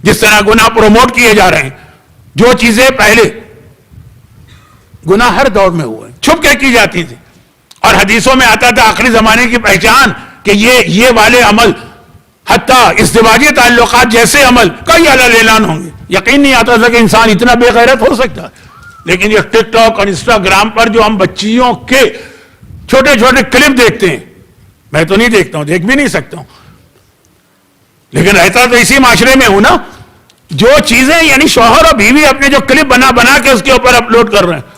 Speaker 1: جس طرح گناہ پروموٹ کیے جا رہے ہیں، جو چیزیں پہلے گناہ ہر دور میں ہوئے چھپ کے کی جاتی تھی، اور حدیثوں میں آتا تھا آخری زمانے کی پہچان کہ یہ والے عمل، حتیٰ ازدواجی تعلقات جیسے عمل کئی اعلان ہوں گے. یقین نہیں آتا تھا کہ انسان اتنا بے غیرت ہو سکتا ہے. لیکن یہ ٹک ٹاک اور انسٹاگرام پر جو ہم بچیوں کے چھوٹے چھوٹے کلپ دیکھتے ہیں، میں تو نہیں دیکھتا ہوں، دیکھ بھی نہیں سکتا ہوں، لیکن رہتا تو اسی معاشرے میں ہوں نا. جو چیزیں یعنی شوہر اور بیوی اپنے جو کلپ بنا کے اس کے اوپر اپلوڈ کر رہے ہیں،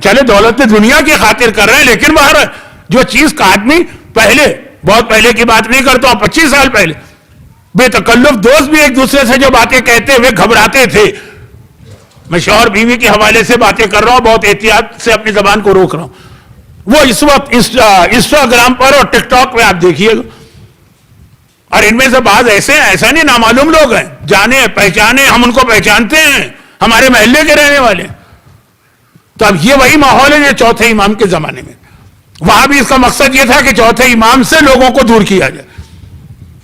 Speaker 1: چلے دولت دنیا کی خاطر کر رہے ہیں، لیکن باہر جو چیز کا آدمی پہلے، بہت پہلے کی بات نہیں کرتا ہوں، 25 سال پہلے بے تکلف دوست بھی ایک دوسرے سے جو باتیں کہتے ہوئے گھبراتے تھے. میں شوہر بیوی کے حوالے سے باتیں کر رہا ہوں، بہت احتیاط سے اپنی زبان کو روک رہا ہوں. وہ اس وقت انسٹاگرام پر اور ٹک ٹاک پہ آپ دیکھیے گا. اور ان میں سے بعض ایسا نہیں نامعلوم لوگ ہیں، جانے پہچانے، ہم ان کو پہچانتے ہیں، ہمارے محلے کے رہنے والے. تو اب یہ وہی ماحول ہے جو چوتھے امام کے زمانے میں. وہاں بھی اس کا مقصد یہ تھا کہ چوتھے امام سے لوگوں کو دور کیا جائے،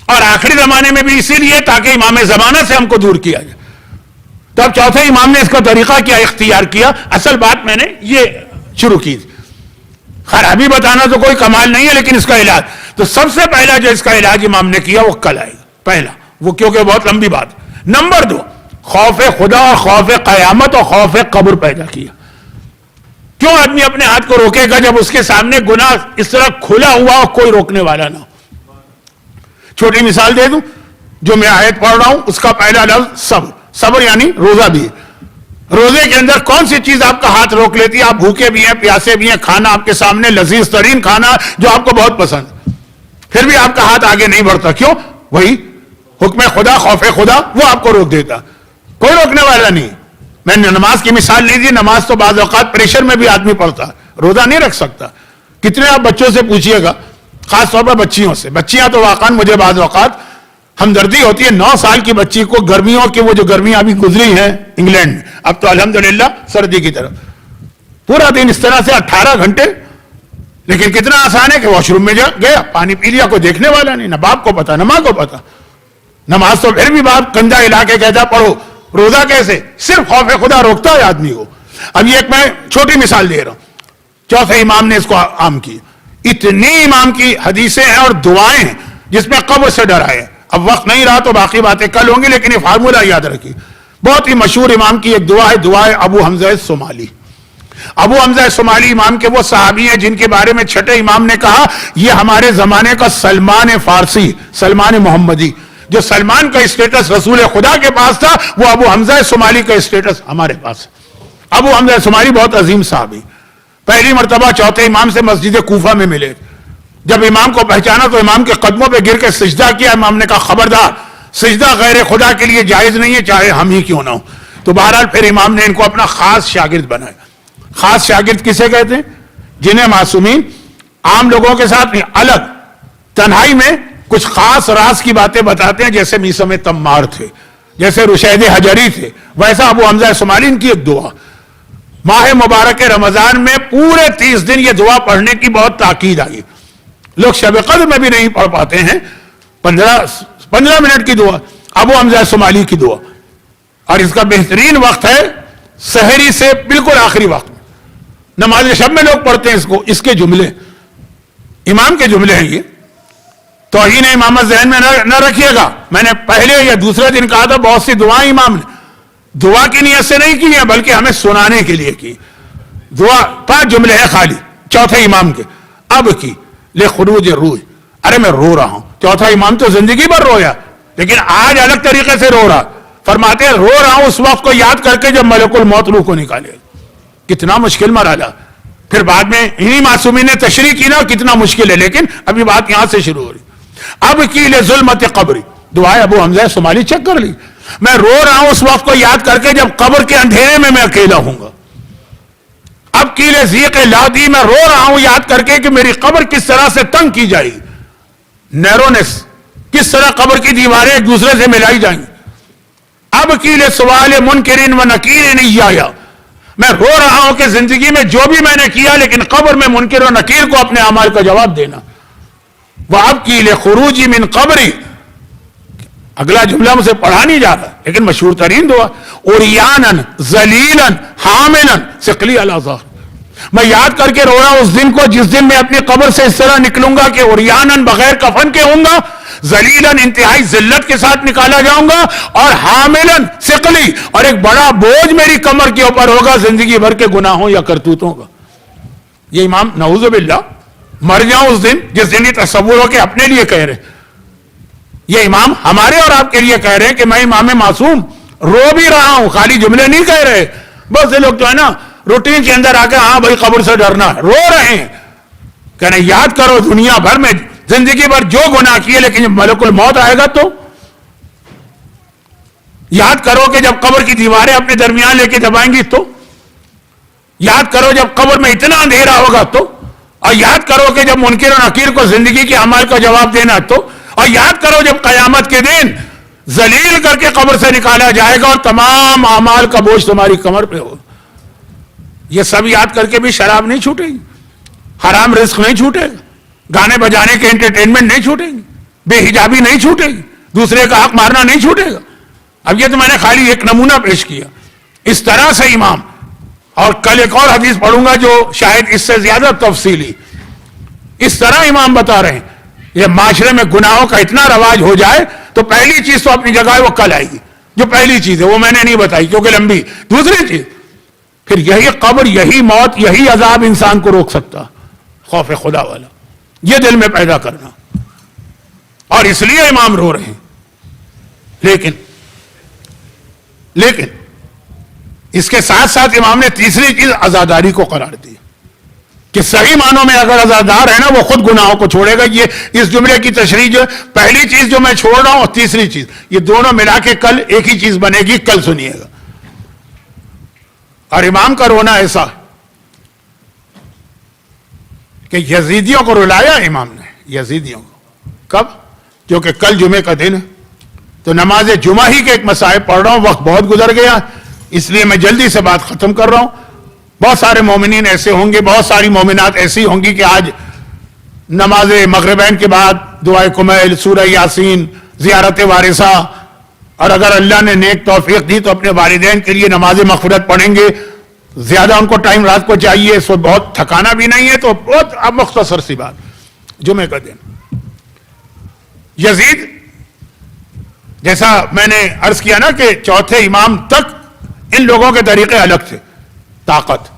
Speaker 1: اور آخری زمانے میں بھی اسی لیے تاکہ امام زمانہ سے ہم کو دور کیا جائے. تو اب چوتھے امام نے اس کا طریقہ کیا اختیار کیا. اصل بات میں نے یہ شروع کی تھی. خیر ابھی بتانا تو کوئی کمال نہیں ہے، لیکن اس کا علاج تو سب سے پہلا جو اس کا علاج امام نے کیا وہ کل آئے گا. پہلا وہ کیونکہ بہت لمبی بات. نمبر 2 خوف خدا اور خوف قیامت اور خوف قبر پیدا کیا. کیوں آدمی اپنے ہاتھ کو روکے گا جب اس کے سامنے گناہ اس طرح کھلا ہوا اور کوئی روکنے والا نہ ہو. چھوٹی مثال دے دوں، جو میں آیت پڑھ رہا ہوں اس کا پہلا لفظ صبر. صبر یعنی روزہ بھی. روزے کے اندر کون سی چیز آپ کا ہاتھ روک لیتی ہے؟ آپ بھوکے بھی ہیں، پیاسے بھی ہیں، کھانا آپ کے سامنے لذیذ ترین کھانا جو آپ کو بہت پسند، پھر بھی آپ کا ہاتھ آگے نہیں بڑھتا. کیوں؟ وہی حکم خدا، خوف خدا، وہ آپ کو روک دیتا. کوئی روکنے والا نہیں. میں نے نماز کی مثال لی تھی. نماز تو بعض اوقات پریشر میں بھی آدمی پڑھتا ہے، روزہ نہیں رکھ سکتا. کتنے آپ بچوں سے پوچھئے گا، خاص طور پر بچیوں سے. بچیاں تو واقعا مجھے بعض اوقات ہمدردی ہوتی ہے. 9 سال کی بچی کو گرمیوں کی، وہ جو گرمیاں ابھی گزری ہیں انگلینڈ میں، اب تو الحمدللہ سردی کی طرف، پورا دن اس طرح سے 18 گھنٹے. لیکن کتنا آسان ہے کہ واش روم میں گیا، پانی پی لیا، کوئی دیکھنے والا نہیں، نہ باپ کو پتا نہ ماں کو پتا. نماز تو پھر بھی باپ کندھا ہلا کے کہتا پڑھو. روزہ کیسے؟ صرف خوف خدا روکتا ہے آدمی کو. اب یہ ایک میں چھوٹی مثال دے رہا ہوں. چوتھے امام نے اس کو عام کی. اتنی امام کی حدیثیں ہیں اور دعائیں ہیں جس میں قبر سے ڈرائے. اب وقت نہیں رہا تو باقی باتیں کل ہوں گی، لیکن یہ فارمولہ یاد رکھیے. بہت ہی مشہور امام کی ایک دعا ہے، دعائے ابو حمزہ الصومالی. ابو حمزہ الصومالی امام کے وہ صحابی ہیں جن کے بارے میں چھٹے امام نے کہا یہ ہمارے زمانے کا سلمان فارسی، سلمان محمدی. جو سلمان کا اسٹیٹس رسول خدا کے پاس تھا، وہ ابو حمزہ الصومالی کا اسٹیٹس ہمارے پاس. ابو حمزہ الصومالی بہت عظیم صحابی. پہلی مرتبہ چوتھے امام سے مسجد کوفہ میں ملے. جب امام کو پہچانا تو امام کے قدموں پہ گر کے سجدہ کیا. امام نے کہا خبردار، سجدہ غیر خدا کے لیے جائز نہیں ہے، چاہے ہم ہی کیوں نہ ہو. تو بہرحال پھر امام نے ان کو اپنا خاص شاگرد بنایا. خاص شاگرد کسے کہتے ہیں؟ جنہیں معصومین عام لوگوں کے ساتھ نہیں، الگ تنہائی میں کچھ خاص راز کی باتیں بتاتے ہیں. جیسے میثم تمار تھے، جیسے رشید حجری تھے، ویسا ابو حمزہ الصومالی ان کی ایک دعا. ماہ مبارک رمضان میں پورے 30 دن یہ دعا پڑھنے کی بہت تاکید آئی. لوگ شب قدر میں بھی نہیں پڑھ پاتے ہیں. 15 منٹ کی دعا، ابو حمزہ الصومالی کی دعا. اور اس کا بہترین وقت ہے سحری سے بالکل آخری وقت میں. نماز شب میں لوگ پڑھتے ہیں اس کو. اس کے جملے امام کے جملے ہیں. یہ توہین امامت ذہن میں نہ رکھیے گا. میں نے پہلے یا دوسرے دن کہا تھا بہت سی دعائیں امام نے دعا کی نیت سے نہیں کی ہیں، بلکہ ہمیں سنانے کے لیے کی. دعا 5 جملے ہیں خالی چوتھے امام کے. اب کی لے خروج روح، ارے میں رو رہا ہوں. چوتھا امام تو زندگی بھر رویا، لیکن آج الگ طریقے سے رو رہا. فرماتے ہیں رو رہا ہوں اس وقت کو یاد کر کے جب ملک الموت روح کو نکالے. کتنا مشکل مرحلہ. پھر بعد میں انہی معصومین نے تشریح کی نا کتنا مشکل ہے، لیکن ابھی بات یہاں سے شروع ہو رہی. اب کی لے ظلمت قبری، دعائے ابو حمزہ الصومالی چیک کر لی. میں رو رہا ہوں اس وقت کو یاد کر کے جب قبر کے اندھیرے میں اکیلا ہوں گا. اب کی لے ضیق لادی، میں رو رہا ہوں یاد کر کے کہ میری قبر کس طرح سے تنگ کی جائے گی. نیرونس، کس طرح قبر کی دیواریں ایک دوسرے سے ملائی جائیں گی. اب کی لے سوال منکرین و نکیر نہیں آیا، میں رو رہا ہوں کہ زندگی میں جو بھی میں نے کیا، لیکن قبر میں منکر و نکیر کو اپنے اعمال کا جواب دینا. وَأَبْكِي لِخُرُوجِ مِنْ قَبْرِ. اگلا جملہ مجھے پڑھا نہیں جاتا لیکن مشہور ترین دعا. عُرْيَانًا ذَلِيلًا حَامِلًا ثِقْلِي عَلَى ظَهْرِ. میں یاد کر کے رو رہا ہوں اس دن کو جس دن میں اپنی قبر سے اس طرح نکلوں گا کہ عُرْيَانًا بغیر کفن کے ہوں گا, ذلیلاً انتہائی ذلت کے ساتھ نکالا جاؤں گا, اور حاملاً ثقلی اور ایک بڑا بوجھ میری کمر کے اوپر ہوگا زندگی بھر کے گناہوں یا کرتوتوں کا. یہ امام نعوذ باللہ مر جاؤں اس دن جس دن یہ تصور ہو کہ اپنے لیے کہہ رہے. یہ امام ہمارے اور آپ کے لیے کہہ رہے ہیں کہ میں امام معصوم رو بھی رہا ہوں, خالی جملے نہیں کہہ رہے. بہت سے لوگ جو ہے نا روٹین کے اندر آ کے ہاں بھائی قبر سے ڈرنا, رو رہے ہیں. کہنا یاد کرو دنیا بھر میں زندگی بھر جو گناہ کیے, لیکن جب ملک الموت آئے گا تو یاد کرو کہ جب قبر کی دیواریں اپنے درمیان لے کے دبائیں گی تو, یاد کرو جب قبر میں اتنا اندھیرا ہوگا تو, اور یاد کرو کہ جب منکر و نکیر کو زندگی کے اعمال کا جواب دینا تو, اور یاد کرو جب قیامت کے دن ذلیل کر کے قبر سے نکالا جائے گا اور تمام اعمال کا بوجھ تمہاری کمر پہ ہوگا. یہ سب یاد کر کے بھی شراب نہیں چھوٹے گی, حرام رزق نہیں چھوٹے گا, گانے بجانے کے انٹرٹینمنٹ نہیں چھوٹے گی, بے حجابی نہیں چھوٹے گی, دوسرے کا حق مارنا نہیں چھوٹے گا. اب یہ تو میں نے خالی ایک نمونہ پیش کیا. اس طرح سے امام, اور کل ایک اور حدیث پڑھوں گا جو شاید اس سے زیادہ تفصیلی, اس طرح امام بتا رہے ہیں یہ معاشرے میں گناہوں کا اتنا رواج ہو جائے تو پہلی چیز تو اپنی جگہ ہے وہ کل آئے گی. جو پہلی چیز ہے وہ میں نے نہیں بتائی کیونکہ لمبی. دوسری چیز پھر یہی قبر, یہی موت, یہی عذاب انسان کو روک سکتا, خوف خدا والا, یہ دل میں پیدا کرنا. اور اس لیے امام رو رہے ہیں. لیکن اس کے ساتھ ساتھ امام نے تیسری چیز عزاداری کو قرار دی کہ صحیح معنوں میں اگر عزادار ہے نا وہ خود گناہوں کو چھوڑے گا. یہ اس جملے کی تشریح جو پہلی چیز جو میں چھوڑ رہا ہوں اور تیسری چیز, یہ دونوں ملا کے کل ایک ہی چیز بنے گی, کل سنیے گا. اور امام کا رونا ایسا کہ یزیدیوں کو رلایا امام نے, یزیدیوں کو. کب؟ کیونکہ کل جمعے کا دن ہے تو نماز جمعہ ہی کے ایک مصائب پڑھ رہا ہوں, وقت بہت گزر گیا اس لیے میں جلدی سے بات ختم کر رہا ہوں. بہت سارے مومنین ایسے ہوں گے, بہت ساری مومنات ایسی ہوں گی کہ آج نماز مغربین کے بعد دعائے کمیل, سورہ یاسین, زیارت وارثہ, اور اگر اللہ نے نیک توفیق دی تو اپنے والدین کے لیے نماز مغفرت پڑھیں گے. زیادہ ان کو ٹائم رات کو چاہیے, اس وقت بہت تھکانا بھی نہیں ہے تو بہت اب مختصر سی بات. جمعے کا دن یزید, جیسا میں نے عرض کیا نا کہ چوتھے امام تک ان لوگوں کے طریقے الگ تھے. طاقت,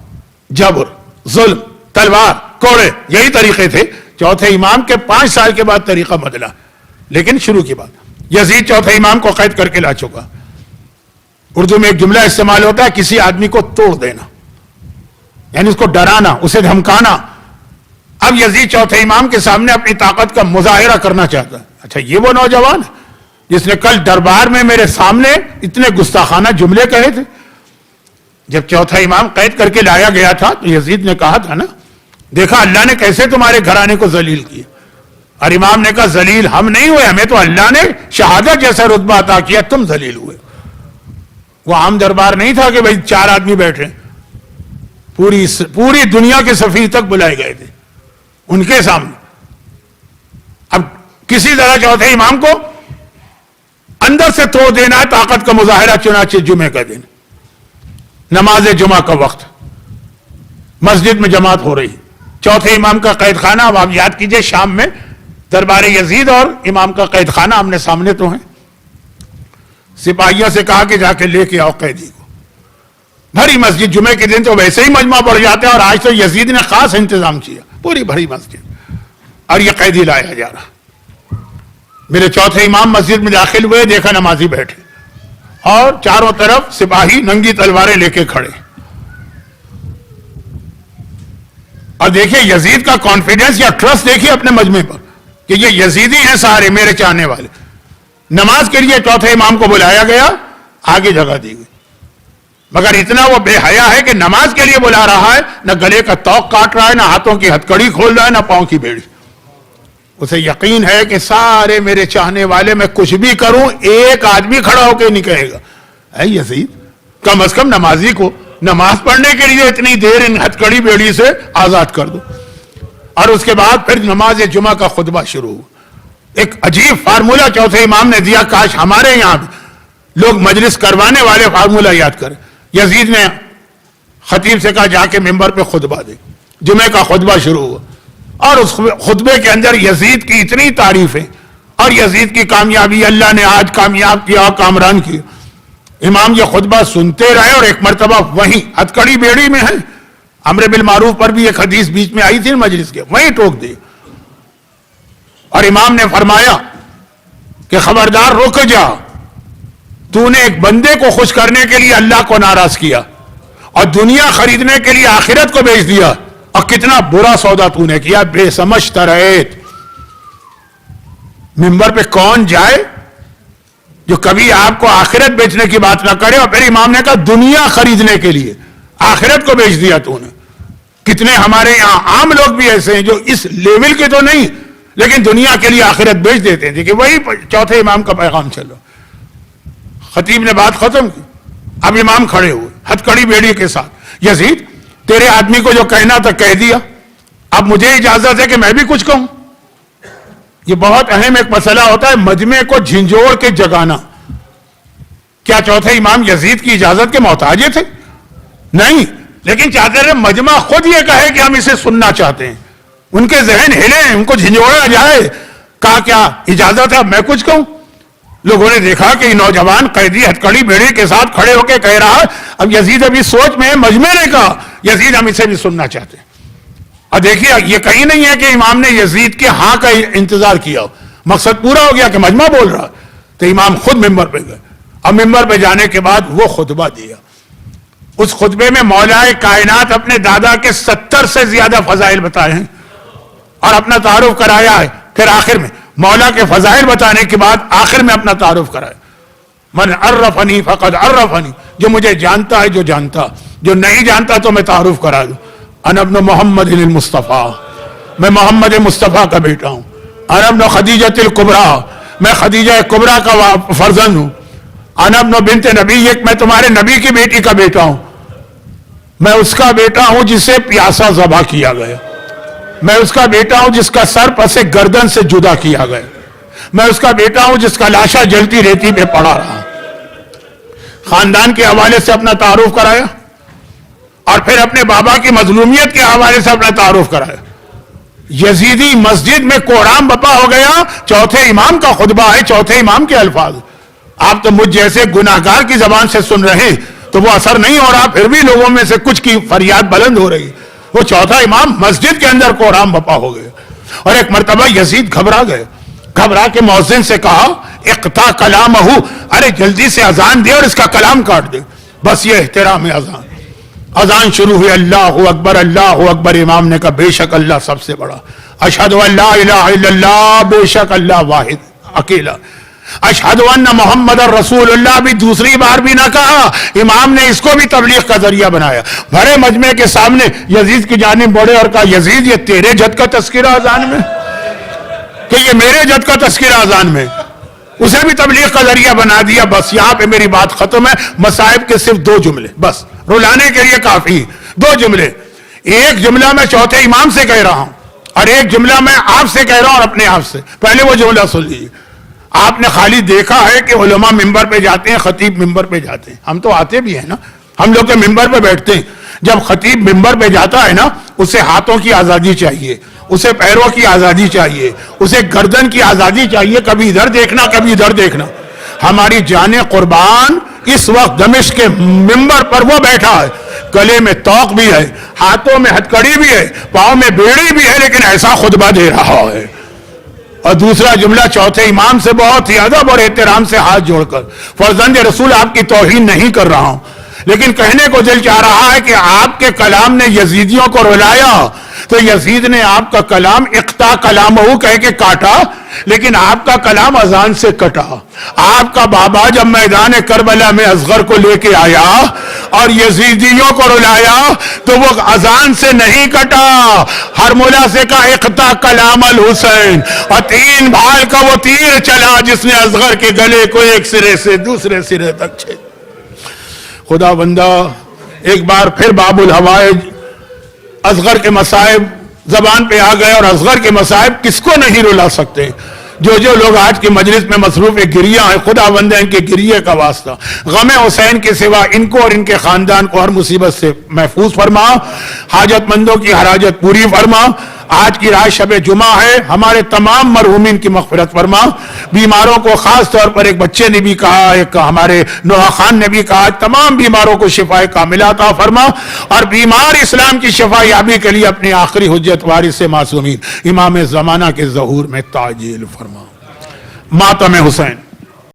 Speaker 1: جبر, ظلم, تلوار, کوڑے, یہی طریقے تھے. چوتھے امام کے 5 سال کے بعد طریقہ بدلا, لیکن شروع کی بات. یزید چوتھے امام کو قید کر کے لا چکا. اردو میں ایک جملہ استعمال ہوتا ہے کسی آدمی کو توڑ دینا, یعنی اس کو ڈرانا, اسے دھمکانا. اب یزید چوتھے امام کے سامنے اپنی طاقت کا مظاہرہ کرنا چاہتا ہے. اچھا یہ وہ نوجوان ہے جس نے کل دربار میں میرے سامنے اتنے گستاخانہ جملے کہے تھے. جب چوتھا امام قید کر کے لایا گیا تھا تو یزید نے کہا تھا نا, دیکھا اللہ نے کیسے تمہارے گھرانے کو ذلیل کیا. اور امام نے کہا ذلیل ہم نہیں ہوئے, ہمیں تو اللہ نے شہادت جیسا رتبہ عطا کیا, تم ذلیل ہوئے. وہ عام دربار نہیں تھا کہ بھئی 4 آدمی بیٹھے, پوری دنیا کے سفیر تک بلائے گئے تھے ان کے سامنے. اب کسی طرح چوتھے امام کو اندر سے توڑ دینا ہے, طاقت کا مظاہرہ. چنانچہ جمعے کا دن, نماز جمعہ کا وقت, مسجد میں جماعت ہو رہی, چوتھے امام کا قید خانہ. اب آپ یاد کیجئے شام میں دربار یزید اور امام کا قید خانہ آمنے سامنے تو ہیں. سپاہیوں سے کہا کہ جا کے لے کے آؤ قیدی کو. بھری مسجد, جمعے کے دن تو ویسے ہی مجمع بڑھ جاتے ہیں اور آج تو یزید نے خاص انتظام کیا, پوری بھری مسجد, اور یہ قیدی لایا جا رہا. میرے چوتھے امام مسجد میں داخل ہوئے, دیکھا نمازی بیٹھے اور چاروں طرف سپاہی ننگی تلواریں لے کے کھڑے. اور دیکھیے یزید کا کانفیڈنس یا ٹرسٹ دیکھیے اپنے مجمع پر کہ یہ یزیدی ہیں سارے میرے چاہنے والے. نماز کے لیے چوتھے امام کو بلایا گیا, آگے جگہ دی گئی, مگر اتنا وہ بے حیا ہے کہ نماز کے لیے بلا رہا ہے, نہ گلے کا توق کاٹ رہا ہے, نہ ہاتھوں کی ہتکڑی کھول رہا ہے, نہ پاؤں کی بیڑی. اسے یقین ہے کہ سارے میرے چاہنے والے, میں کچھ بھی کروں ایک آدمی کھڑا ہو کے نہیں کہے گا اے یزید, کم از کم نمازی کو نماز پڑھنے کے لیے اتنی دیر ان ہتکڑی بیڑی سے آزاد کر دو. اور اس کے بعد پھر نماز جمعہ کا خطبہ شروع ہوا. ایک عجیب فارمولہ چوتھے امام نے دیا, کاش ہمارے یہاں لوگ مجلس کروانے والے فارمولہ یاد کریں. یزید نے خطیب سے کہا جا کے ممبر پہ خطبہ دے. جمعے کا خطبہ شروع ہوا اور اس خطبے کے اندر یزید کی اتنی تعریفیں اور یزید کی کامیابی, اللہ نے آج کامیاب کیا, کامران کیا. امام یہ خطبہ سنتے رہے اور ایک مرتبہ وہیں ہتکڑی بیڑی میں ہے, امر بالمعروف پر بھی ایک حدیث بیچ میں آئی تھی مجلس کے, وہیں ٹوک دی. اور امام نے فرمایا کہ خبردار رک جا, تو نے ایک بندے کو خوش کرنے کے لیے اللہ کو ناراض کیا اور دنیا خریدنے کے لیے آخرت کو بیچ دیا, اور کتنا برا سودا تو نے کیا, بے سمجھ ترہت. ممبر پہ کون جائے جو کبھی آپ کو آخرت بیچنے کی بات نہ کرے, اور پھر امام نے کہا دنیا خریدنے کے لیے آخرت کو بیچ دیا تو نے. کتنے ہمارے یہاں عام لوگ بھی ایسے ہیں جو اس لیول کے تو نہیں لیکن دنیا کے لیے آخرت بیچ دیتے ہیں. دیکھیں وہی چوتھے امام کا پیغام چلو. خطیب نے بات ختم کی, اب امام کھڑے ہوئے ہتکڑی بیڑی کے ساتھ, یزید تیرے آدمی کو جو کہنا تھا کہہ دیا, اب مجھے اجازت ہے کہ میں بھی کچھ کہوں. یہ بہت اہم ایک مسئلہ ہوتا ہے مجمع کو جھنجھوڑ کے جگانا. کیا چوتھے امام یزید کی اجازت کے محتاج تھے؟ نہیں, لیکن چاہتے رہے مجمع خود یہ کہے کہ ہم اسے سننا چاہتے ہیں. ان کے ذہن ہلے, ان کو جھنجھوڑا جائے. کہا کیا اجازت ہے میں کچھ کہوں؟ لوگوں نے دیکھا کہ یہ نوجوان قیدی ہتکڑی بیڑی کے ساتھ کھڑے ہو کے کہہ رہا ہے, اب یزید ابھی سوچ میں, مجمع نے کہا یزید ہم اسے بھی سننا چاہتے ہیں. اور دیکھیے یہ کہیں نہیں ہے کہ امام نے یزید کے ہاں کا انتظار کیا, مقصد پورا ہو گیا کہ مجمع بول رہا, تو امام خود ممبر پہ گئے. اور ممبر پہ جانے کے بعد وہ خطبہ دیا. اس خطبے میں مولا کائنات اپنے دادا کے 70 سے زیادہ فضائل بتائے ہیں اور اپنا تعارف کرایا ہے. پھر آخر میں مولا کے فضائل بتانے کے بعد آخر میں اپنا تعارف کرایا. من عرفنی فقد عرفنی, جو مجھے جانتا ہے جو جانتا, جو نہیں جانتا تو میں تعارف کرا دوں. انا ابن محمد المصطفیٰ, میں محمد مصطفیٰ کا بیٹا ہوں. انا ابن خدیجۃ الکبریٰ, میں خدیجہ کبریٰ کا فرزند ہوں. انا ابن بنت نبیک, میں تمہارے نبی کی بیٹی کا بیٹا ہوں. میں اس کا بیٹا ہوں جسے پیاسا ذبح کیا گیا. میں اس کا بیٹا ہوں جس کا سر پس گردن سے جدا کیا گیا. میں اس کا بیٹا ہوں جس کا لاشا جلتی ریتی پہ پڑا رہا. خاندان کے حوالے سے اپنا تعارف کرایا اور پھر اپنے بابا کی مظلومیت کے حوالے سے اپنا تعارف کرایا. یزیدی مسجد میں کوڑام بپا ہو گیا. چوتھے امام کا خطبہ ہے, چوتھے امام کے الفاظ. آپ تو مجھ جیسے گناہگار کی زبان سے سن رہے ہیں تو وہ اثر نہیں ہو رہا, پھر بھی لوگوں میں سے کچھ کی فریاد بلند ہو رہی. وہ چوتھا امام مسجد کے اندر کوڑام بپا ہو گئے. اور ایک مرتبہ یزید گھبرا گئے, گھبرا کے مؤذن سے کہا اقطع کلامہ, ارے جلدی سے اذان دے اور اس کا کلام کاٹ دے. بس یہ احترام اذان. اذان شروع ہوئی, اللہ اکبر اللہ اکبر. امام نے کہا بے شک اللہ سب سے بڑا, اشہد ان لا الہ الا اللہ, بے شک اللہ واحد اکیلا. اشہد ان محمد رسول اللہ بھی دوسری بار بھی نہ کہا. امام نے اس کو بھی تبلیغ کا ذریعہ بنایا. بھرے مجمع کے سامنے یزید کی جانب بڑھے اور کہا یزید یہ تیرے جد کا تذکرہ اذان میں, کہ یہ میرے جد کا تذکرہ اذان میں. اسے بھی تبلیغ کا ذریعہ بنا دیا. بس یہاں پہ میری بات ختم ہے. مصائب کے صرف 2 جملے بس رلانے کے لیے کافی. 2 جملے. ایک جملہ میں چوتھے امام سے کہہ رہا ہوں اور ایک جملہ میں آپ سے کہہ رہا ہوں اور اپنے آپ سے. پہلے وہ جملہ سن لیجیے. آپ نے خالی دیکھا ہے کہ علماء ممبر پہ جاتے ہیں, خطیب ممبر پہ جاتے ہیں. ہم تو آتے بھی ہیں نا, ہم لوگ کے ممبر پہ بیٹھتے ہیں. جب خطیب ممبر پہ جاتا ہے نا, اسے ہاتھوں کی آزادی چاہیے, اسے پیروں کی آزادی چاہیے, اسے گردن کی آزادی چاہیے. کبھی ادھر دیکھنا کبھی ادھر دیکھنا. ہماری جان قربان اس وقت دمشق کے ممبر پر وہ بیٹھا ہے, گلے میں توق بھی ہے, ہاتھوں میں ہتکڑی بھی ہے, پاؤں میں بیڑی بھی ہے, لیکن ایسا خطبہ دے رہا ہے. اور دوسرا جملہ چوتھے امام سے بہت ہی ادب اور احترام سے ہاتھ جوڑ کر, فرزند رسول آپ کی توہین نہیں کر رہا ہوں, لیکن کہنے کو دل چاہ رہا ہے کہ آپ کے کلام نے یزیدیوں کو رلایا, تو یزید نے آپ کا کلام اقطع کلامہ کہہ کے کاٹا, لیکن آپ کا کلام اذان سے کٹا. آپ کا بابا جب میدان کربلا میں اصغر کو لے کے آیا اور یزیدیوں کو رلایا تو وہ اذان سے نہیں کٹا, ہرملا سے کہا اقطع کلام الحسین, اور 3 بھال کا وہ تیر چلا جس نے اصغر کے گلے کو ایک سرے سے دوسرے سرے تک چھید. خدا بندہ ایک بار پھر باب الحوائج, اصغر کے مصائب زبان پہ آ گئے اور اصغر کے مصائب کس کو نہیں رلا سکتے. جو لوگ آج کی مجلس میں مصروف گریہ ہیں، خدا بندہ ان کے گریہ کا واسطہ غم حسین کے سوا ان کو اور ان کے خاندان کو ہر مصیبت سے محفوظ فرما، حاجت مندوں کی ہر حاجت پوری فرما. آج کی رات شب جمعہ ہے، ہمارے تمام مرحومین کی مغفرت فرما. بیماروں کو خاص طور پر ایک بچے نے بھی کہا، ایک ہمارے نوح خان نے بھی کہا، تمام بیماروں کو شفا کاملہ عطا فرما، اور بیمار اسلام کی شفا یابی کے لیے اپنی آخری حجت وارث معصومین امام زمانہ کے ظہور میں تعجیل فرما. ماتم حسین.